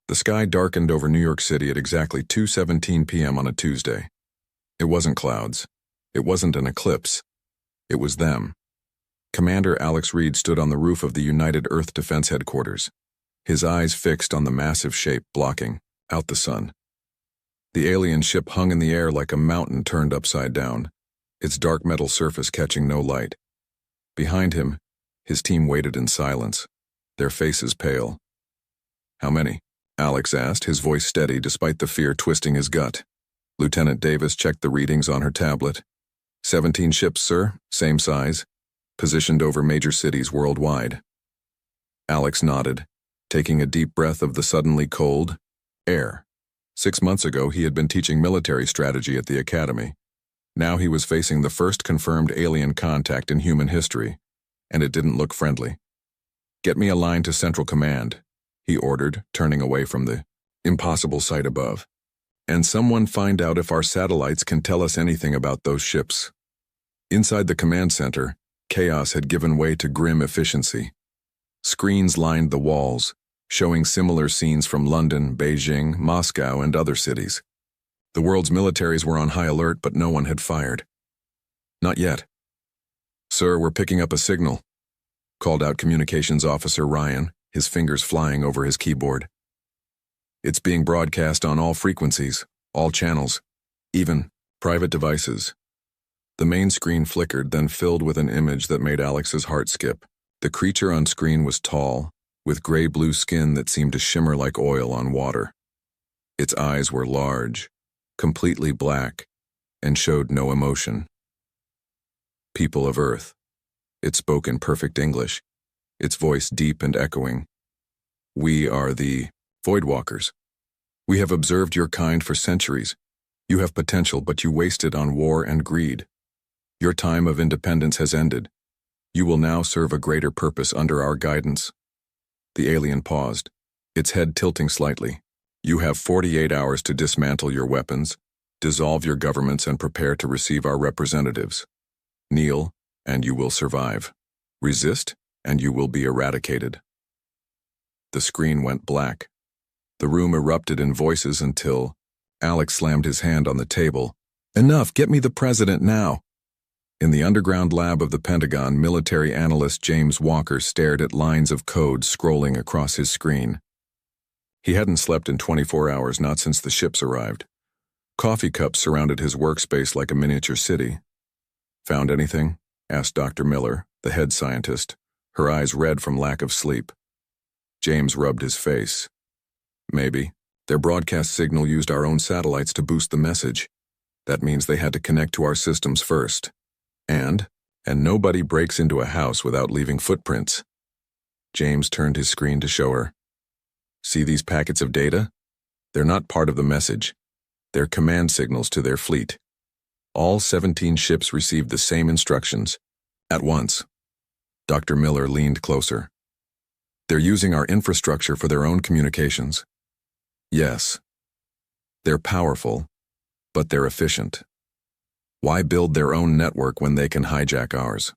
The sky darkened over New York City at exactly 2:17 p.m. on a Tuesday. It wasn't clouds. It wasn't an eclipse. It was them. Commander Alex Reed stood on the roof of the United Earth Defense Headquarters, his eyes fixed on the massive shape blocking out the sun. The alien ship hung in the air like a mountain turned upside down, its dark metal surface catching no light. Behind him, his team waited in silence, their faces pale. "How many?" Alex asked, his voice steady despite the fear twisting his gut. Lieutenant Davis checked the readings on her tablet. 17 ships, sir, same size, positioned over major cities worldwide. Alex nodded, taking a deep breath of the suddenly cold air. 6 months ago, he had been teaching military strategy at the academy. Now he was facing the first confirmed alien contact in human history, and it didn't look friendly. "Get me a line to Central Command," he ordered, turning away from the impossible sight above. "And someone find out if our satellites can tell us anything about those ships." Inside the command center, chaos had given way to grim efficiency. Screens lined the walls, showing similar scenes from London, Beijing, Moscow, and other cities. The world's militaries were on high alert, but no one had fired. "Not yet." "Sir, we're picking up a signal," called out Communications Officer Ryan, his fingers flying over his keyboard. "It's being broadcast on all frequencies, all channels, even private devices." The main screen flickered, then filled with an image that made Alex's heart skip. The creature on screen was tall, with gray-blue skin that seemed to shimmer like oil on water. Its eyes were large, completely black, and showed no emotion. "People of Earth." It spoke in perfect English, its voice deep and echoing. "We are the Voidwalkers. We have observed your kind for centuries. You have potential, but you waste it on war and greed. Your time of independence has ended. You will now serve a greater purpose under our guidance." The alien paused, its head tilting slightly. "You have 48 hours to dismantle your weapons, dissolve your governments, and prepare to receive our representatives. Kneel, and you will survive. Resist, and you will be eradicated." The screen went black. The room erupted in voices until Alex slammed his hand on the table. "Enough, get me the president now." In the underground lab of the Pentagon, military analyst James Walker stared at lines of code scrolling across his screen. He hadn't slept in 24 hours, not since the ships arrived. Coffee cups surrounded his workspace like a miniature city. "Found anything?" asked Dr. Miller, the head scientist, her eyes red from lack of sleep. James rubbed his face. "Maybe. Their broadcast signal used our own satellites to boost the message. That means they had to connect to our systems first. And nobody breaks into a house without leaving footprints." James turned his screen to show her. "See these packets of data? They're not part of the message. They're command signals to their fleet. All 17 ships received the same instructions, at once." Dr. Miller leaned closer. "They're using our infrastructure for their own communications." "Yes. They're powerful, but they're efficient. Why build their own network when they can hijack ours?"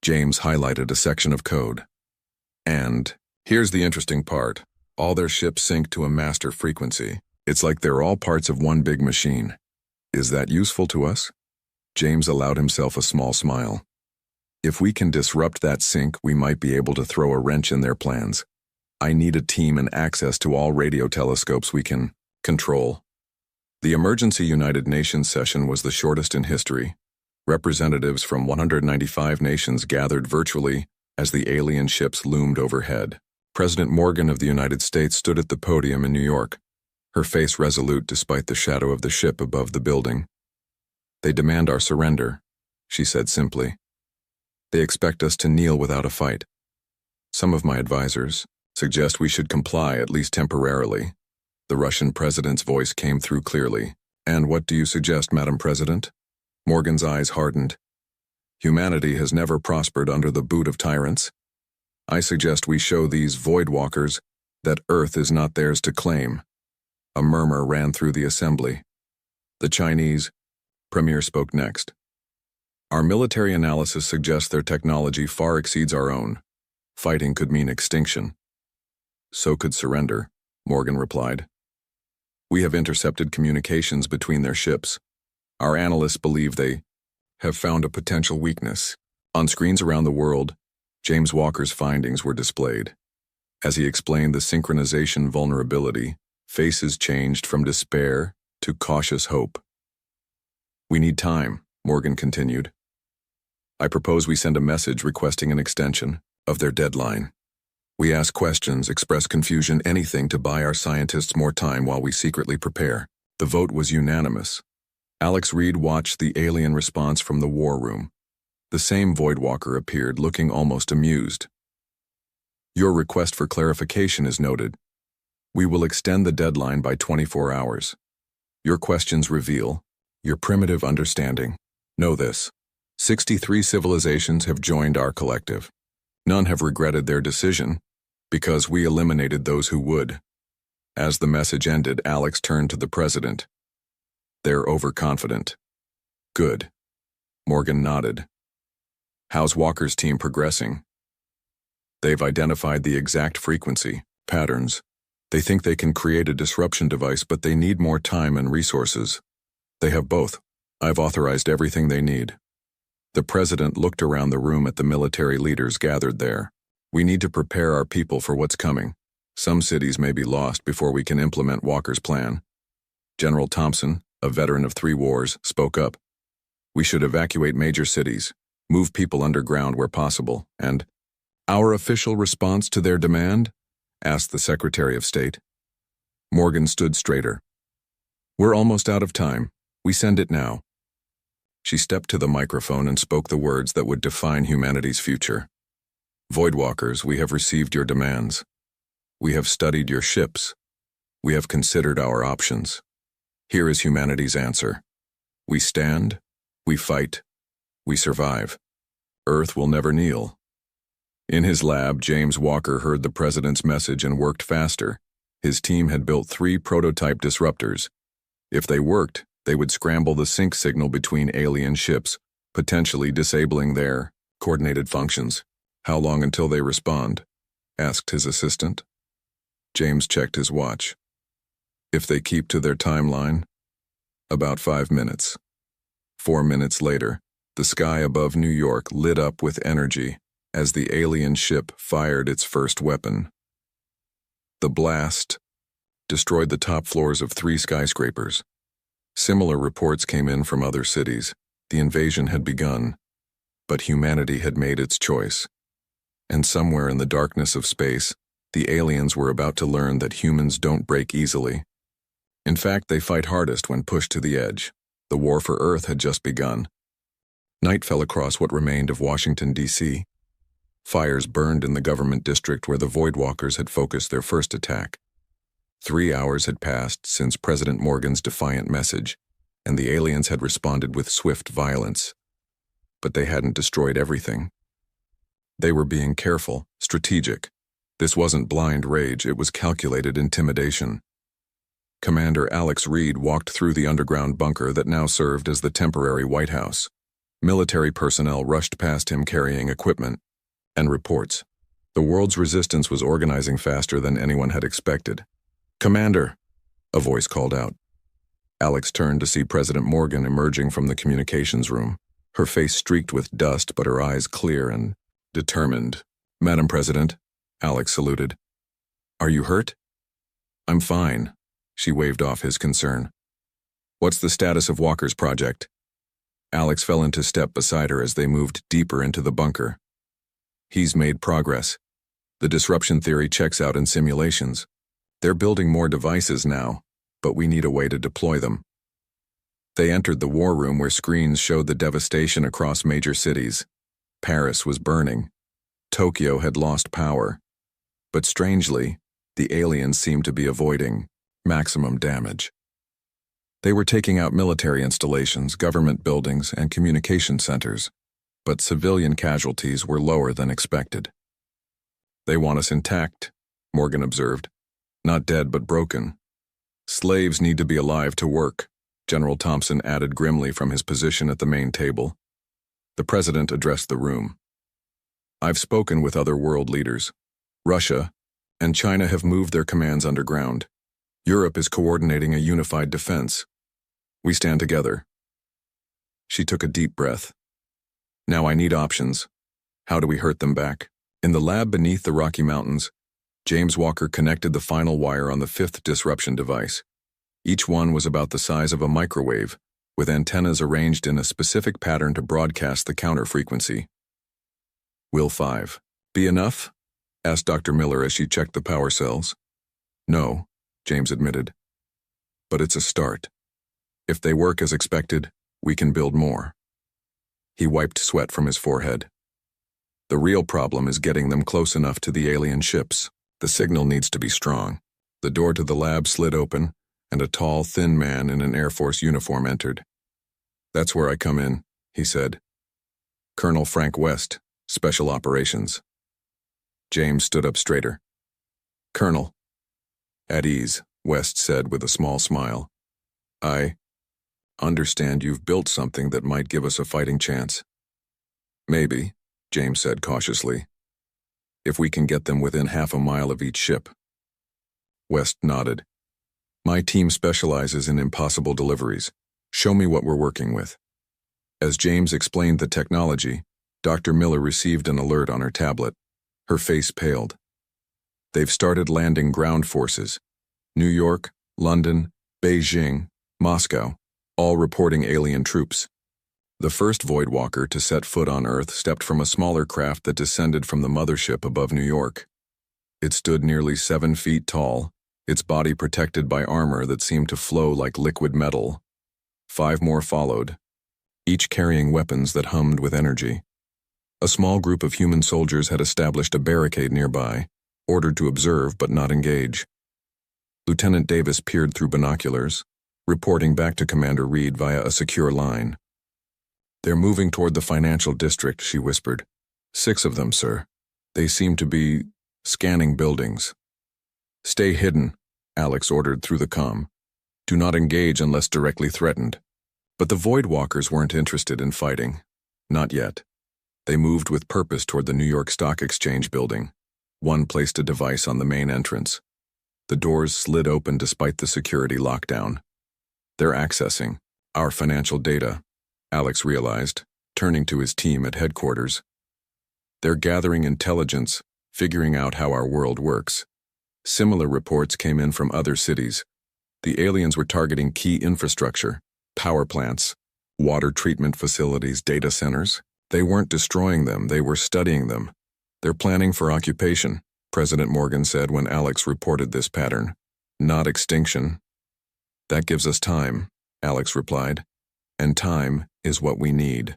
James highlighted a section of code. "And here's the interesting part. All their ships sync to a master frequency. It's like they're all parts of one big machine. Is that useful to us?" James allowed himself a small smile. "If we can disrupt that sync, we might be able to throw a wrench in their plans. I need a team and access to all radio telescopes we can control." The emergency United Nations session was the shortest in history. Representatives from 195 nations gathered virtually as the alien ships loomed overhead. President Morgan of the United States stood at the podium in New York, her face resolute despite the shadow of the ship above the building. "They demand our surrender," she said simply. "They expect us to kneel without a fight. Some of my advisors suggest we should comply, at least temporarily." The Russian president's voice came through clearly. "And what do you suggest, Madam President?" Morgan's eyes hardened. "Humanity has never prospered under the boot of tyrants. I suggest we show these Voidwalkers that Earth is not theirs to claim." A murmur ran through the assembly. The Chinese premier spoke next. "Our military analysis suggests their technology far exceeds our own. Fighting could mean extinction. So could surrender." Morgan replied. We have intercepted communications between their ships. Our analysts believe they have found a potential weakness. On screens around the world, James Walker's findings were displayed. As he explained the synchronization vulnerability, faces changed from despair to cautious hope. We need time, Morgan continued. I propose we send a message requesting an extension of their deadline. We ask questions, express confusion, anything to buy our scientists more time while we secretly prepare. The vote was unanimous. Alex Reed watched the alien response from the war room. The same Voidwalker appeared, looking almost amused. Your request for clarification is noted. We will extend the deadline by 24 hours. Your questions reveal your primitive understanding. Know this. 63 civilizations have joined our collective. None have regretted their decision, because we eliminated those who would. As the message ended, Alex turned to the president. They're overconfident. Good. Morgan nodded. How's Walker's team progressing? They've identified the exact frequency, patterns. They think they can create a disruption device, but they need more time and resources. They have both. I've authorized everything they need. The president looked around the room at the military leaders gathered there. We need to prepare our people for what's coming. Some cities may be lost before we can implement Walker's plan. General Thompson, a veteran of 3 wars, spoke up. We should evacuate major cities, move people underground where possible, and our official response to their demand? Asked the Secretary of State. Morgan stood straighter. We're almost out of time. We send it now. She stepped to the microphone and spoke the words that would define humanity's future. Voidwalkers, we have received your demands. We have studied your ships. We have considered our options. Here is humanity's answer. We stand, we fight, we survive. Earth will never kneel. In his lab, James Walker heard the president's message and worked faster. His team had built 3 prototype disruptors. If they worked, they would scramble the sync signal between alien ships, potentially disabling their coordinated functions. How long until they respond? Asked his assistant. James checked his watch. If they keep to their timeline, about 5 minutes. 4 minutes later, the sky above New York lit up with energy as the alien ship fired its first weapon. The blast destroyed the top floors of 3 skyscrapers. Similar reports came in from other cities. The invasion had begun, but humanity had made its choice. And somewhere in the darkness of space, the aliens were about to learn that humans don't break easily. In fact, they fight hardest when pushed to the edge. The war for Earth had just begun. Night fell across what remained of Washington, D.C. Fires burned in the government district where the Voidwalkers had focused their first attack. 3 hours had passed since President Morgan's defiant message, and the aliens had responded with swift violence. But they hadn't destroyed everything. They were being careful, strategic. This wasn't blind rage, it was calculated intimidation. Commander Alex Reed walked through the underground bunker that now served as the temporary White House. Military personnel rushed past him carrying equipment and reports. The world's resistance was organizing faster than anyone had expected. Commander, a voice called out. Alex turned to see President Morgan emerging from the communications room, her face streaked with dust but her eyes clear and determined. Madam President, Alex saluted. Are you hurt? I'm fine, she waved off his concern. What's the status of Walker's project? Alex fell into step beside her as they moved deeper into the bunker. He's made progress. The disruption theory checks out in simulations. They're building more devices now, but we need a way to deploy them. They entered the war room where screens showed the devastation across major cities. Paris was burning. Tokyo had lost power. But strangely, the aliens seemed to be avoiding maximum damage. They were taking out military installations, government buildings, and communication centers, but civilian casualties were lower than expected. They want us intact, Morgan observed. Not dead, but broken. Slaves need to be alive to work, General Thompson added grimly from his position at the main table. The president addressed the room. I've spoken with other world leaders. Russia and China have moved their commands underground. Europe is coordinating a unified defense. We stand together. She took a deep breath. Now I need options. How do we hurt them back? In the lab beneath the Rocky Mountains, James Walker connected the final wire on the fifth disruption device. Each one was about the size of a microwave, with antennas arranged in a specific pattern to broadcast the counter frequency. Will 5 be enough? Asked Dr. Miller as she checked the power cells. No, James admitted. But it's a start. If they work as expected, we can build more. He wiped sweat from his forehead. The real problem is getting them close enough to the alien ships. The signal needs to be strong. The door to the lab slid open, and a tall, thin man in an Air Force uniform entered. That's where I come in, he said. Colonel Frank West, Special Operations. James stood up straighter. Colonel. At ease, West said with a small smile. I understand you've built something that might give us a fighting chance. Maybe, James said cautiously. If we can get them within half a mile of each ship. West nodded. My team specializes in impossible deliveries. Show me what we're working with. As James explained the technology, Dr. Miller received an alert on her tablet. Her face paled. They've started landing ground forces. New York, London, Beijing, Moscow, all reporting alien troops. The first Voidwalker to set foot on Earth stepped from a smaller craft that descended from the mothership above New York. It stood nearly 7 feet tall, its body protected by armor that seemed to flow like liquid metal. 5 more followed, each carrying weapons that hummed with energy. A small group of human soldiers had established a barricade nearby, ordered to observe but not engage. Lieutenant Davis peered through binoculars, reporting back to Commander Reed via a secure line. They're moving toward the financial district, she whispered. 6 of them, sir. They seem to be scanning buildings. Stay hidden, Alex ordered through the comm. Do not engage unless directly threatened. But the Voidwalkers weren't interested in fighting. Not yet. They moved with purpose toward the New York Stock Exchange building. One placed a device on the main entrance. The doors slid open despite the security lockdown. They're accessing our financial data, Alex realized, turning to his team at headquarters. They're gathering intelligence, figuring out how our world works. Similar reports came in from other cities. The aliens were targeting key infrastructure, power plants, water treatment facilities, data centers. They weren't destroying them, they were studying them. They're planning for occupation, President Morgan said when Alex reported this pattern. Not extinction. That gives us time, Alex replied. And time is what we need.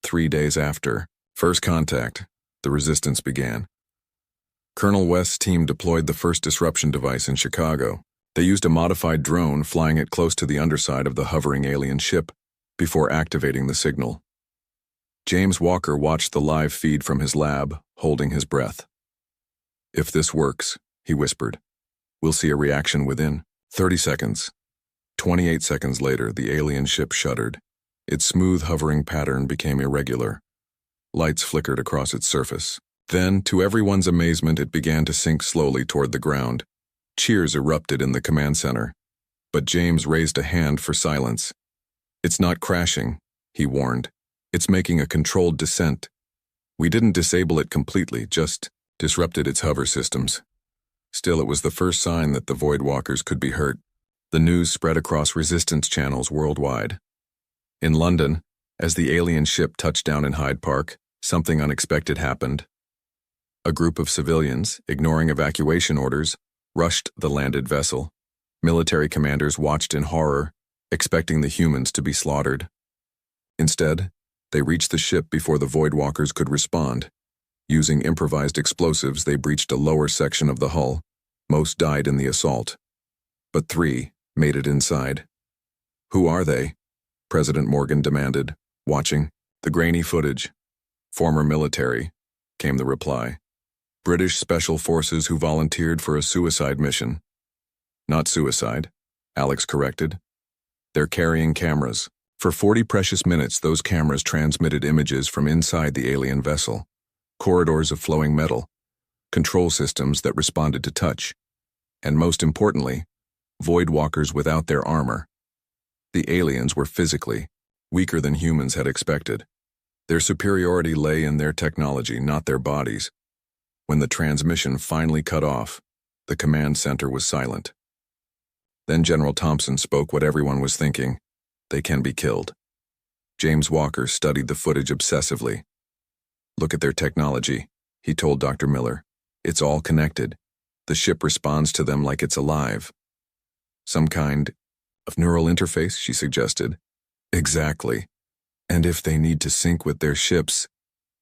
3 days after first contact, the resistance began. Colonel West's team deployed the first disruption device in Chicago. They used a modified drone flying it close to the underside of the hovering alien ship before activating the signal. James Walker watched the live feed from his lab, holding his breath. If this works, he whispered, we'll see a reaction within 30 seconds. 28 seconds later, the alien ship shuddered. Its smooth hovering pattern became irregular. Lights flickered across its surface. Then, to everyone's amazement, it began to sink slowly toward the ground. Cheers erupted in the command center. But James raised a hand for silence. It's not crashing, he warned. It's making a controlled descent. We didn't disable it completely, just disrupted its hover systems. Still, it was the first sign that the Voidwalkers could be hurt. The news spread across resistance channels worldwide. In London, as the alien ship touched down in Hyde Park, something unexpected happened. A group of civilians, ignoring evacuation orders, rushed the landed vessel. Military commanders watched in horror, expecting the humans to be slaughtered. Instead, they reached the ship before the Voidwalkers could respond. Using improvised explosives, they breached a lower section of the hull. Most died in the assault. But 3 made it inside. Who are they? President Morgan demanded, watching the grainy footage. Former military, came the reply. British Special Forces who volunteered for a suicide mission. Not suicide, Alex corrected. They're carrying cameras. For 40 precious minutes, those cameras transmitted images from inside the alien vessel. Corridors of flowing metal, control systems that responded to touch, and most importantly, voidwalkers without their armor. The aliens were physically weaker than humans had expected. Their superiority lay in their technology, not their bodies. When the transmission finally cut off, the command center was silent. Then General Thompson spoke what everyone was thinking: they can be killed. James Walker studied the footage obsessively. "Look at their technology," he told Dr. Miller. "It's all connected. The ship responds to them like it's alive." "Some kind of neural interface," she suggested. "Exactly. And if they need to sync with their ships..."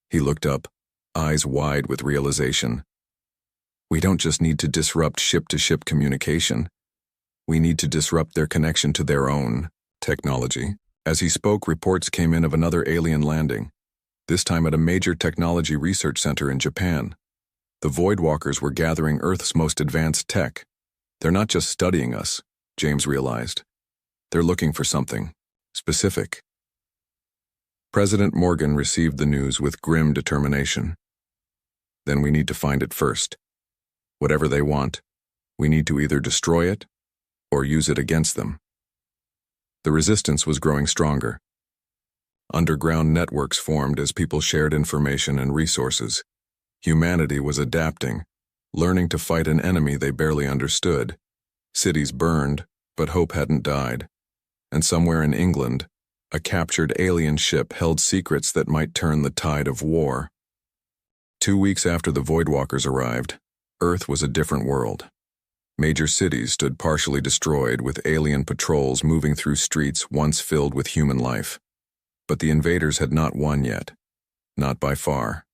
He looked up, eyes wide with realization. "We don't just need to disrupt ship-to-ship communication. We need to disrupt their connection to their own technology." As he spoke, reports came in of another alien landing, this time at a major technology research center in Japan. The Voidwalkers were gathering Earth's most advanced tech. "They're not just studying us," James realized. "They're looking for something specific." President Morgan received the news with grim determination. "Then we need to find it first. Whatever they want, we need to either destroy it or use it against them." The resistance was growing stronger. Underground networks formed as people shared information and resources. Humanity was adapting, learning to fight an enemy they barely understood. Cities burned, but hope hadn't died. And somewhere in England, a captured alien ship held secrets that might turn the tide of war. 2 weeks after the Voidwalkers arrived, Earth was a different world. Major cities stood partially destroyed, with alien patrols moving through streets once filled with human life. But the invaders had not won yet. Not by far.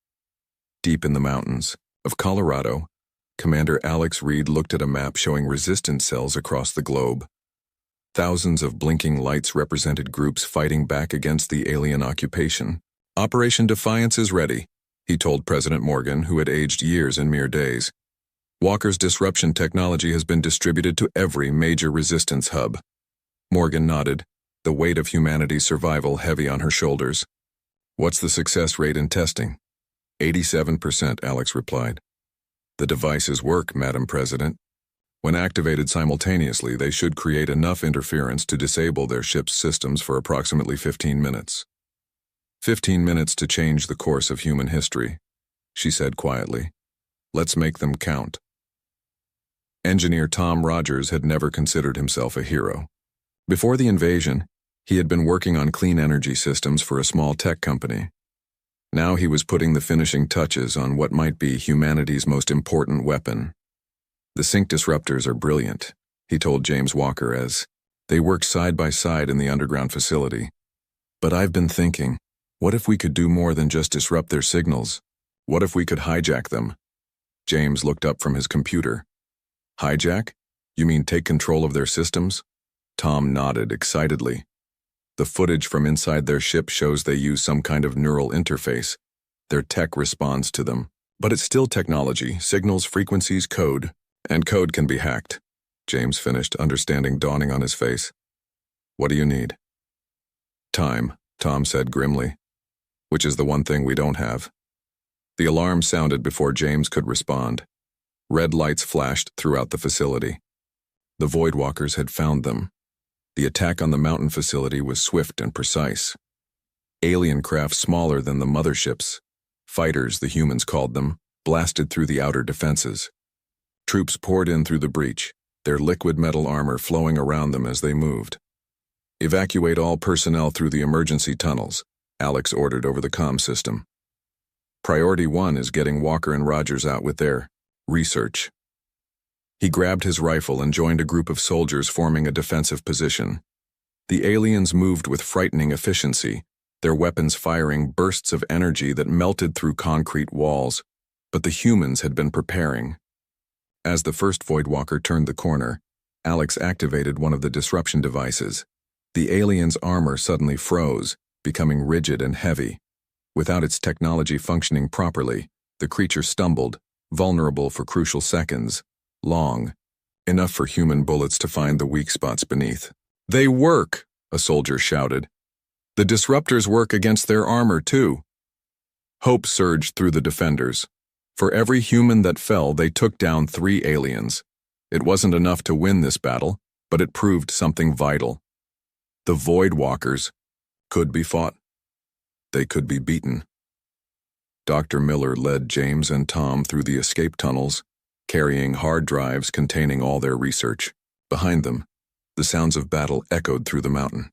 Deep in the mountains of Colorado, Commander Alex Reed looked at a map showing resistance cells across the globe. Thousands of blinking lights represented groups fighting back against the alien occupation. "Operation Defiance is ready," he told President Morgan, who had aged years in mere days. "Walker's disruption technology has been distributed to every major resistance hub." Morgan nodded, the weight of humanity's survival heavy on her shoulders. "What's the success rate in testing?" 87%, Alex replied. "The devices work, Madam President. When activated simultaneously, they should create enough interference to disable their ship's systems for approximately 15 minutes. 15 minutes to change the course of human history," she said quietly. "Let's make them count." Engineer Tom Rogers had never considered himself a hero. Before the invasion, he had been working on clean energy systems for a small tech company. Now he was putting the finishing touches on what might be humanity's most important weapon. "The sync disruptors are brilliant," he told James Walker as they worked side by side in the underground facility. "But I've been thinking, what if we could do more than just disrupt their signals? What if we could hijack them?" James looked up from his computer. "Hijack? You mean take control of their systems?" Tom nodded excitedly. "The footage from inside their ship shows they use some kind of neural interface. Their tech responds to them. But it's still technology, signals, frequencies, code. And code can be hacked," James finished, understanding dawning on his face. "What do you need?" "Time," Tom said grimly. "Which is the one thing we don't have." The alarm sounded before James could respond. Red lights flashed throughout the facility. The Voidwalkers had found them. The attack on the mountain facility was swift and precise. Alien craft smaller than the motherships, fighters the humans called them, blasted through the outer defenses. Troops poured in through the breach, their liquid metal armor flowing around them as they moved. "Evacuate all personnel through the emergency tunnels," Alex ordered over the comm system. "Priority 1 is getting Walker and Rogers out with their research." He grabbed his rifle and joined a group of soldiers forming a defensive position. The aliens moved with frightening efficiency, their weapons firing bursts of energy that melted through concrete walls, but the humans had been preparing. As the first Voidwalker turned the corner, Alex activated one of the disruption devices. The alien's armor suddenly froze, becoming rigid and heavy. Without its technology functioning properly, the creature stumbled, vulnerable for crucial seconds, long, enough for human bullets to find the weak spots beneath. "They work!" a soldier shouted. "The disruptors work against their armor, too." Hope surged through the defenders. For every human that fell, they took down 3 aliens. It wasn't enough to win this battle, but it proved something vital. The Void Walkers could be fought. They could be beaten. Dr. Miller led James and Tom through the escape tunnels, carrying hard drives containing all their research. Behind them, the sounds of battle echoed through the mountain.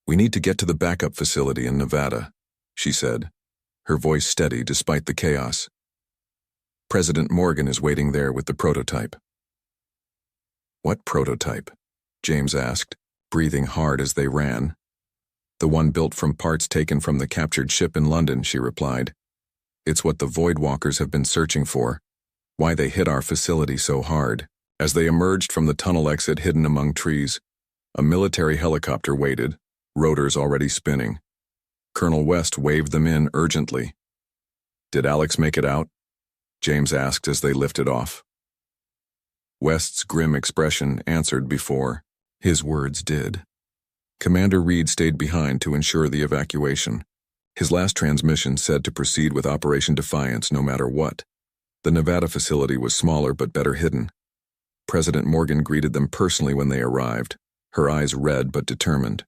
"We need to get to the backup facility in Nevada," she said, her voice steady despite the chaos. "President Morgan is waiting there with the prototype." "What prototype?" James asked, breathing hard as they ran. "The one built from parts taken from the captured ship in London," she replied. "It's what the Void Walkers have been searching for, why they hit our facility so hard." As they emerged from the tunnel exit hidden among trees, a military helicopter waited, rotors already spinning. Colonel West waved them in urgently. "Did Alex make it out?" James asked as they lifted off. West's grim expression answered before his words did. Commander Reed stayed behind to ensure the evacuation. His last transmission said to proceed with Operation Defiance no matter what. The Nevada facility was smaller but better hidden. President Morgan greeted them personally when they arrived, her eyes red but determined.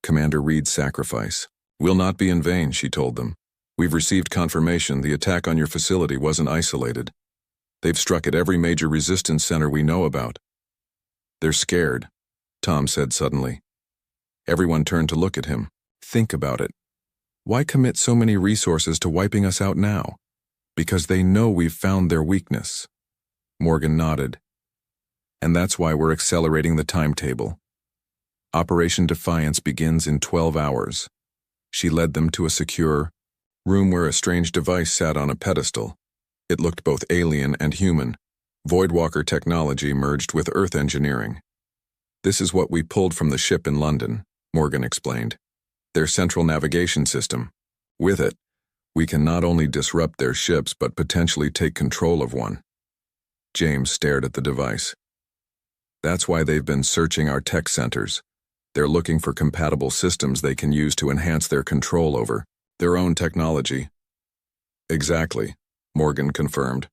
Commander Reed's sacrifice will not be in vain, she told them. "We've received confirmation the attack on your facility wasn't isolated. They've struck at every major resistance center we know about." "They're scared," Tom said suddenly. Everyone turned to look at him. "Think about it. Why commit so many resources to wiping us out now? Because they know we've found their weakness." Morgan nodded. "And that's why we're accelerating the timetable. Operation Defiance begins in 12 hours. She led them to a secure room where a strange device sat on a pedestal. It looked both alien and human, Voidwalker technology merged with Earth engineering. "This is what we pulled from the ship in London," Morgan explained. "Their central navigation system. With it, we can not only disrupt their ships but potentially take control of one." James stared at the device. "That's why they've been searching our tech centers. They're looking for compatible systems they can use to enhance their control over their own technology." "Exactly," Morgan confirmed.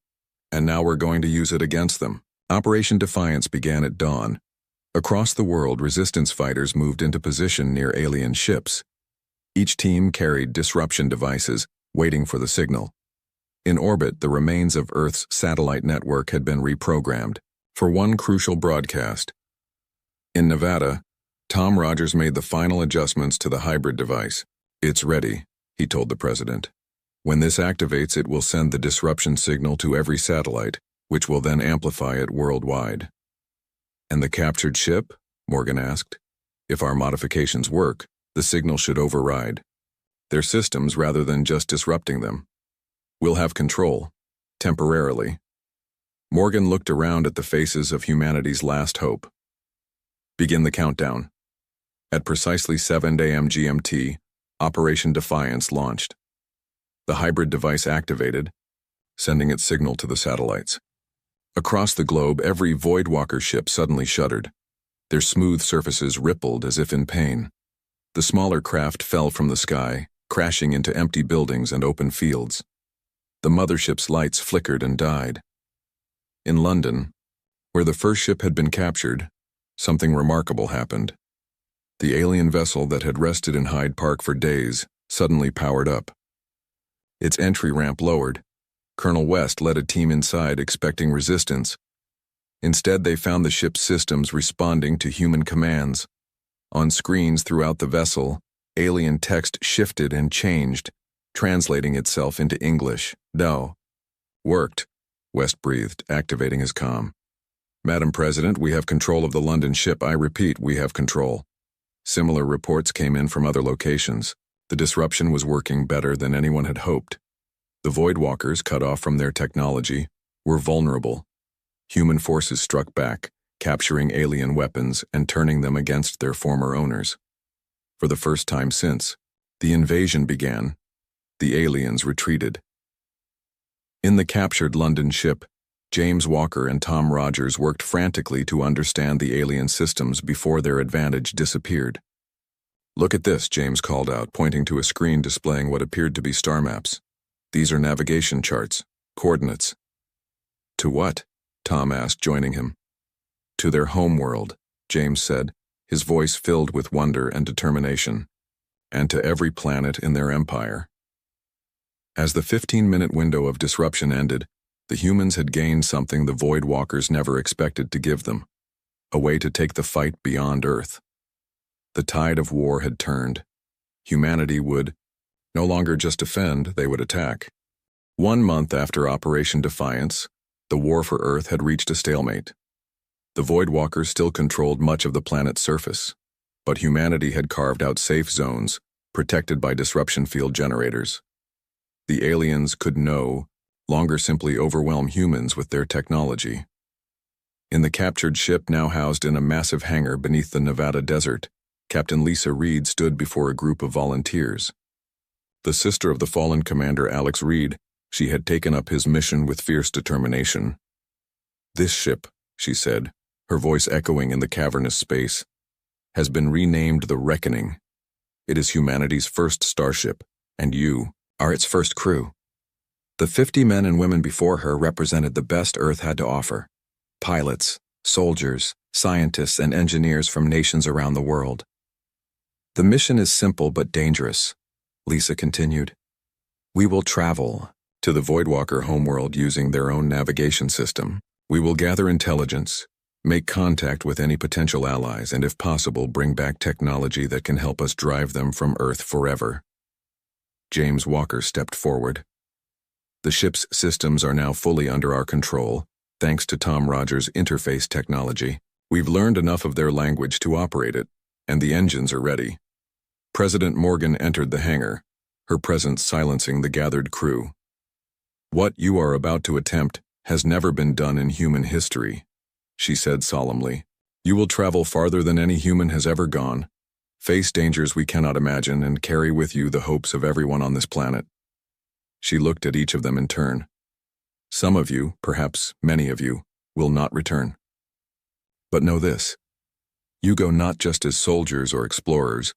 "And now we're going to use it against them." Operation Defiance began at dawn. Across the world, resistance fighters moved into position near alien ships. Each team carried disruption devices, waiting for the signal. In orbit, the remains of Earth's satellite network had been reprogrammed for one crucial broadcast. In Nevada, Tom Rogers made the final adjustments to the hybrid device. "It's ready," he told the president. "When this activates, it will send the disruption signal to every satellite, which will then amplify it worldwide." "And the captured ship?" Morgan asked. "If our modifications work, the signal should override their systems rather than just disrupting them. We'll have control, temporarily." Morgan looked around at the faces of humanity's last hope. "Begin the countdown." At precisely 7 a.m. GMT, Operation Defiance launched. The hybrid device activated, sending its signal to the satellites. Across the globe, every Voidwalker ship suddenly shuddered. Their smooth surfaces rippled as if in pain. The smaller craft fell from the sky, crashing into empty buildings and open fields. The mothership's lights flickered and died. In London, where the first ship had been captured, something remarkable happened. The alien vessel that had rested in Hyde Park for days suddenly powered up. Its entry ramp lowered. Colonel West led a team inside expecting resistance. Instead, they found the ship's systems responding to human commands. On screens throughout the vessel, alien text shifted and changed, translating itself into English. "No." "Worked," West breathed, activating his comm. "Madam President, we have control of the London ship. I repeat, we have control." Similar reports came in from other locations. The disruption was working better than anyone had hoped. The Voidwalkers, cut off from their technology, were vulnerable. Human forces struck back, capturing alien weapons and turning them against their former owners. For the first time since the invasion began, the aliens retreated. In the captured London ship, James Walker and Tom Rogers worked frantically to understand the alien systems before their advantage disappeared. "Look at this," James called out, pointing to a screen displaying what appeared to be star maps. "These are navigation charts." Coordinates. To what? Tom asked, joining him. To their home world, James said, his voice filled with wonder and determination. And to every planet in their empire. As the 15-minute window of disruption ended, the humans had gained something the Void Walkers never expected to give them. A way to take the fight beyond Earth. The tide of war had turned. Humanity would no longer just defend, they would attack. 1 month after Operation Defiance, the war for Earth had reached a stalemate. The Void Walkers still controlled much of the planet's surface, but humanity had carved out safe zones, protected by disruption field generators. The aliens could no longer simply overwhelm humans with their technology. In the captured ship now housed in a massive hangar beneath the Nevada desert, Captain Lisa Reed stood before a group of volunteers. The sister of the fallen Commander Alex Reed, she had taken up his mission with fierce determination. This ship, she said, her voice echoing in the cavernous space, has been renamed the Reckoning. It is humanity's first starship, and you are its first crew. The 50 men and women before her represented the best Earth had to offer. Pilots, soldiers, scientists, and engineers from nations around the world. The mission is simple but dangerous, Lisa continued. We will travel to the Voidwalker homeworld using their own navigation system. We will gather intelligence, make contact with any potential allies, and if possible, bring back technology that can help us drive them from Earth forever. James Walker stepped forward. The ship's systems are now fully under our control, thanks to Tom Rogers' interface technology. We've learned enough of their language to operate it, and the engines are ready. President Morgan entered the hangar, her presence silencing the gathered crew. What you are about to attempt has never been done in human history, she said solemnly. You will travel farther than any human has ever gone, face dangers we cannot imagine, and carry with you the hopes of everyone on this planet. She looked at each of them in turn. Some of you, perhaps many of you, will not return. But know this. You go not just as soldiers or explorers,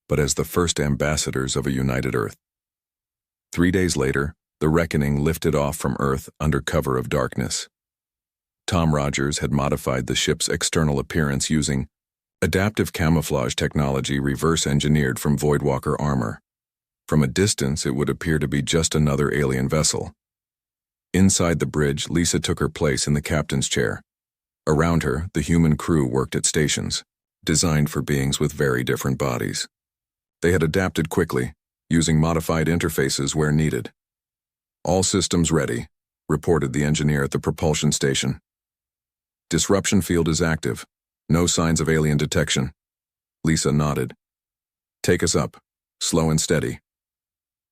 but as the first ambassadors of a united Earth. 3 days later, the Reckoning lifted off from Earth under cover of darkness. Tom Rogers had modified the ship's external appearance using adaptive camouflage technology reverse-engineered from Voidwalker armor. From a distance, it would appear to be just another alien vessel. Inside the bridge, Lisa took her place in the captain's chair. Around her, the human crew worked at stations, designed for beings with very different bodies. They had adapted quickly, using modified interfaces where needed. All systems ready, reported the engineer at the propulsion station. Disruption field is active. No signs of alien detection. Lisa nodded. Take us up, slow and steady.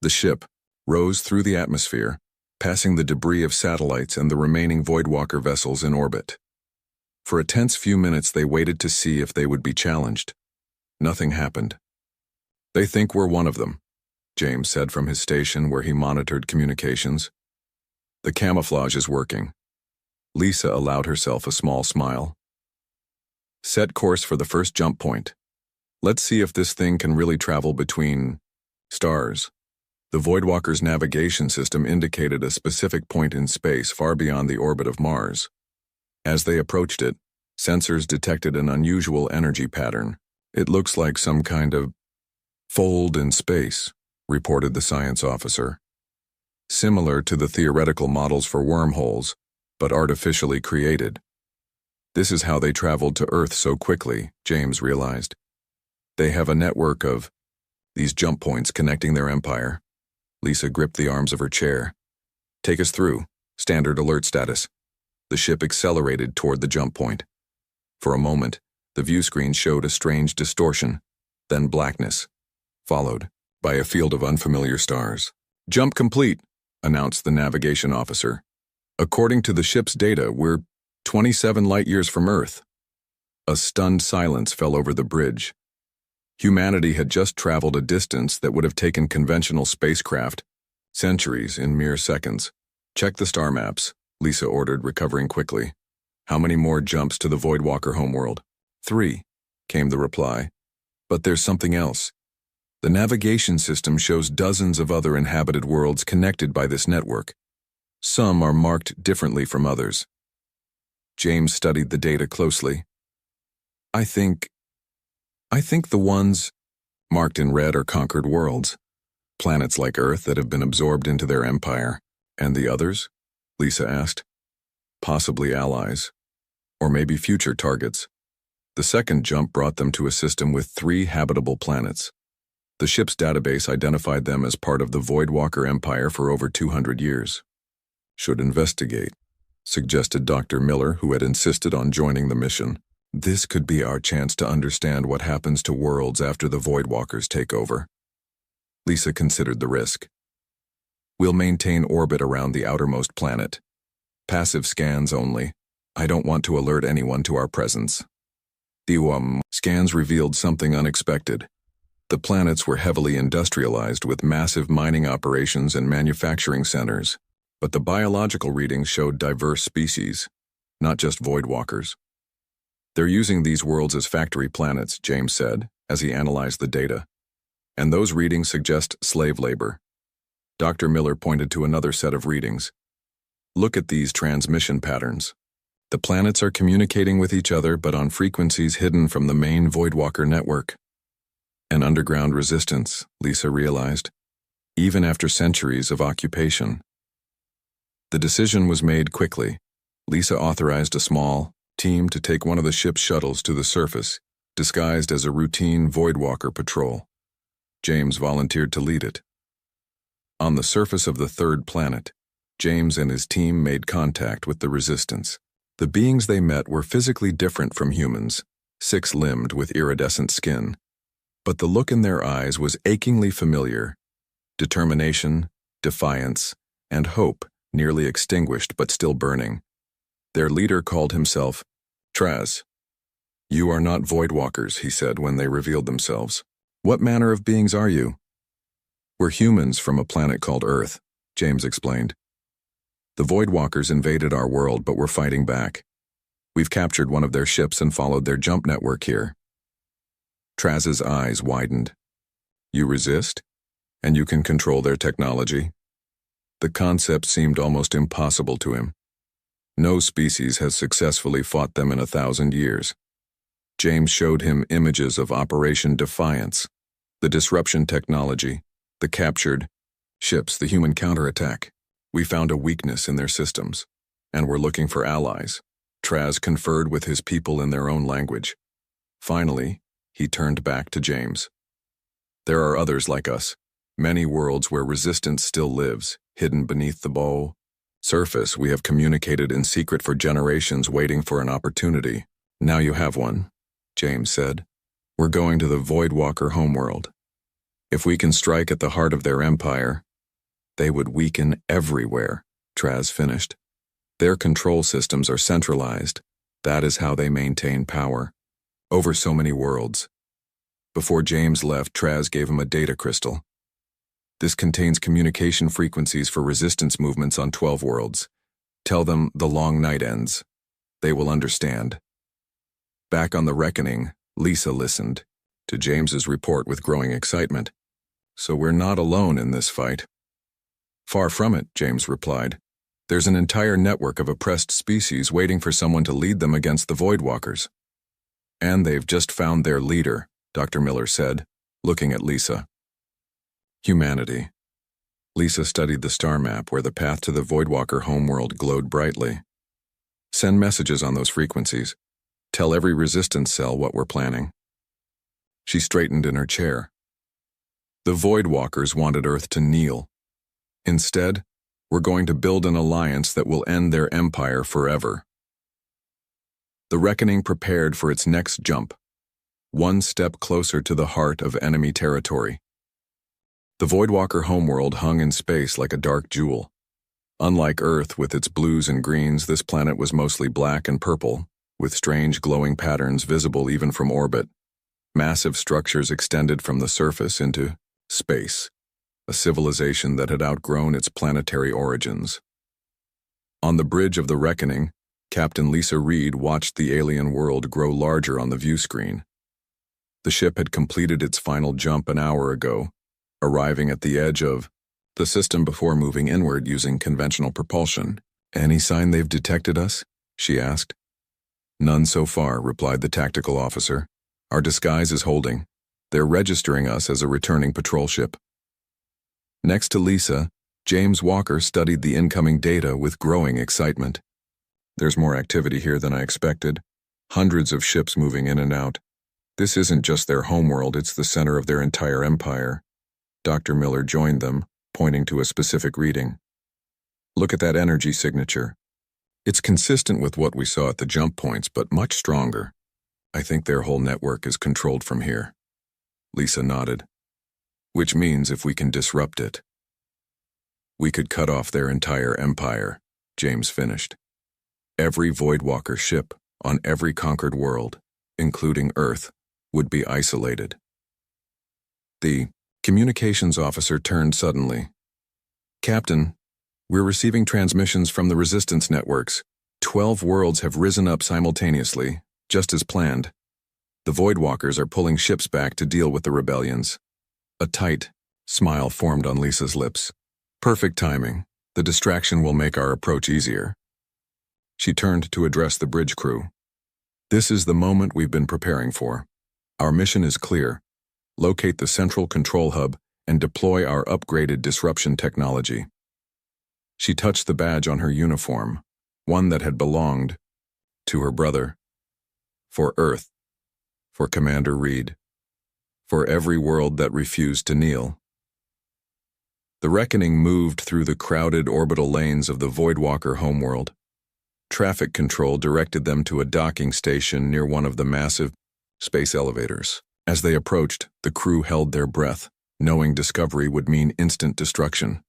The ship rose through the atmosphere, passing the debris of satellites and the remaining Voidwalker vessels in orbit. For a tense few minutes they waited to see if they would be challenged. Nothing happened. They think we're one of them, James said from his station where he monitored communications. The camouflage is working. Lisa allowed herself a small smile. Set course for the first jump point. Let's see if this thing can really travel between stars. The Voidwalker's navigation system indicated a specific point in space far beyond the orbit of Mars. As they approached it, sensors detected an unusual energy pattern. It looks like some kind of fold in space, reported the science officer. Similar to the theoretical models for wormholes, but artificially created. This is how they traveled to Earth so quickly, James realized. They have a network of these jump points connecting their empire. Lisa gripped the arms of her chair. Take us through. Standard alert status. The ship accelerated toward the jump point. For a moment, the view screen showed a strange distortion, then blackness, followed by a field of unfamiliar stars. Jump complete, announced the navigation officer. According to the ship's data, we're 27 light-years from Earth. A stunned silence fell over the bridge. Humanity had just traveled a distance that would have taken conventional spacecraft centuries in mere seconds. Check the star maps, Lisa ordered, recovering quickly. How many more jumps to the Voidwalker homeworld? 3, came the reply. But there's something else. The navigation system shows dozens of other inhabited worlds connected by this network. Some are marked differently from others. James studied the data closely. I think the ones marked in red are conquered worlds, planets like Earth that have been absorbed into their empire. And the others? Lisa asked. Possibly allies, or maybe future targets. The second jump brought them to a system with 3 habitable planets. The ship's database identified them as part of the Voidwalker Empire for over 200 years. Should investigate, suggested Dr. Miller, who had insisted on joining the mission. This could be our chance to understand what happens to worlds after the Voidwalkers take over. Lisa considered the risk. We'll maintain orbit around the outermost planet. Passive scans only. I don't want to alert anyone to our presence. The scans revealed something unexpected. The planets were heavily industrialized with massive mining operations and manufacturing centers, but the biological readings showed diverse species, not just Voidwalkers. They're using these worlds as factory planets, James said, as he analyzed the data. And those readings suggest slave labor. Dr. Miller pointed to another set of readings. Look at these transmission patterns. The planets are communicating with each other, but on frequencies hidden from the main Voidwalker network. An underground resistance, Lisa realized, even after centuries of occupation. The decision was made quickly. Lisa authorized a small team to take one of the ship's shuttles to the surface, disguised as a routine Voidwalker patrol. James volunteered to lead it. On the surface of the third planet, James and his team made contact with the resistance. The beings they met were physically different from humans, 6-limbed with iridescent skin. But the look in their eyes was achingly familiar. Determination, defiance, and hope, nearly extinguished but still burning. Their leader called himself Traz. You are not Voidwalkers, he said when they revealed themselves. What manner of beings are you? We're humans from a planet called Earth, James explained. The Voidwalkers invaded our world, but we're fighting back. We've captured one of their ships and followed their jump network here. Traz's eyes widened. You resist? And you can control their technology? The concept seemed almost impossible to him. No species has successfully fought them in 1,000 years. James showed him images of Operation Defiance, the disruption technology, the captured ships, the human counterattack. We found a weakness in their systems, and we're looking for allies. Traz conferred with his people in their own language. Finally, he turned back to James. There are others like us, many worlds where resistance still lives, hidden beneath the surface. We have communicated in secret for generations, waiting for an opportunity. Now you have one, James said. We're going to the Voidwalker homeworld. If we can strike at the heart of their empire, they would weaken everywhere, Traz finished. Their control systems are centralized. That is how they maintain power. Over so many worlds. Before James left, Traz gave him a data crystal. This contains communication frequencies for resistance movements on 12 worlds. Tell them the long night ends. They will understand. Back on the Reckoning, Lisa listened to James's report with growing excitement. So we're not alone in this fight. Far from it, James replied. There's an entire network of oppressed species waiting for someone to lead them against the Voidwalkers. And they've just found their leader, Dr. Miller said, looking at Lisa. Humanity. Lisa studied the star map where the path to the Voidwalker homeworld glowed brightly. Send messages on those frequencies. Tell every resistance cell what we're planning. She straightened in her chair. The Voidwalkers wanted Earth to kneel. Instead, we're going to build an alliance that will end their empire forever. The Reckoning prepared for its next jump, one step closer to the heart of enemy territory. The Voidwalker homeworld hung in space like a dark jewel. Unlike Earth with its blues and greens, this planet was mostly black and purple, with strange glowing patterns visible even from orbit. Massive structures extended from the surface into space, a civilization that had outgrown its planetary origins. On the bridge of the Reckoning, Captain Lisa Reed watched the alien world grow larger on the view screen. The ship had completed its final jump an hour ago, arriving at the edge of the system before moving inward using conventional propulsion. Any sign they've detected us? She asked. None so far, replied the tactical officer. Our disguise is holding. They're registering us as a returning patrol ship. Next to Lisa, James Walker studied the incoming data with growing excitement. There's more activity here than I expected. Hundreds of ships moving in and out. This isn't just their homeworld, it's the center of their entire empire. Dr. Miller joined them, pointing to a specific reading. Look at that energy signature. It's consistent with what we saw at the jump points, but much stronger. I think their whole network is controlled from here. Lisa nodded. Which means if we can disrupt it, we could cut off their entire empire, James finished. Every Voidwalker ship on every conquered world, including Earth, would be isolated. The communications officer turned suddenly. Captain, we're receiving transmissions from the resistance networks. 12 worlds have risen up simultaneously, just as planned. The Voidwalkers are pulling ships back to deal with the rebellions. A tight smile formed on Lisa's lips. Perfect timing. The distraction will make our approach easier. She turned to address the bridge crew. This is the moment we've been preparing for. Our mission is clear. Locate the central control hub and deploy our upgraded disruption technology. She touched the badge on her uniform, one that had belonged to her brother. For Earth. For Commander Reed. For every world that refused to kneel. The reckoning moved through the crowded orbital lanes of the Voidwalker homeworld. Traffic control directed them to a docking station near one of the massive space elevators. As they approached, the crew held their breath, knowing discovery would mean instant destruction.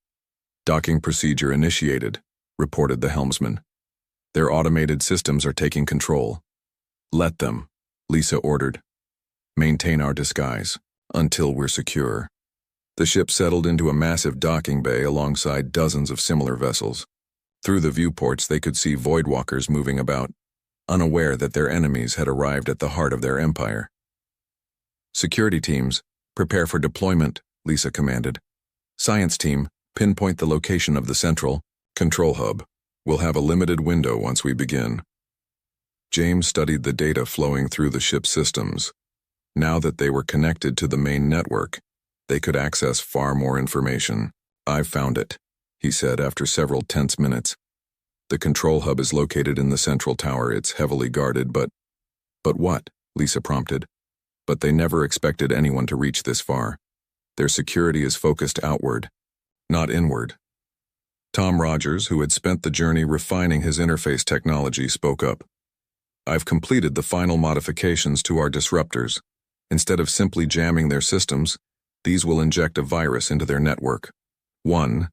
Docking procedure initiated, reported the helmsman. Their automated systems are taking control. Let them, Lisa ordered. Maintain our disguise, until we're secure. The ship settled into a massive docking bay alongside dozens of similar vessels. Through the viewports they could see Voidwalkers moving about, unaware that their enemies had arrived at the heart of their empire. Security teams, prepare for deployment, Lisa commanded. Science team, pinpoint the location of the central control hub. We'll have a limited window once we begin. James studied the data flowing through the ship's systems. Now that they were connected to the main network, they could access far more information. I've found it, he said after several tense minutes. The control hub is located in the central tower. It's heavily guarded, but what? Lisa prompted. But they never expected anyone to reach this far. Their security is focused outward, not inward. Tom Rogers, who had spent the journey refining his interface technology, spoke up. I've completed the final modifications to our disruptors. Instead of simply jamming their systems, these will inject a virus into their network. One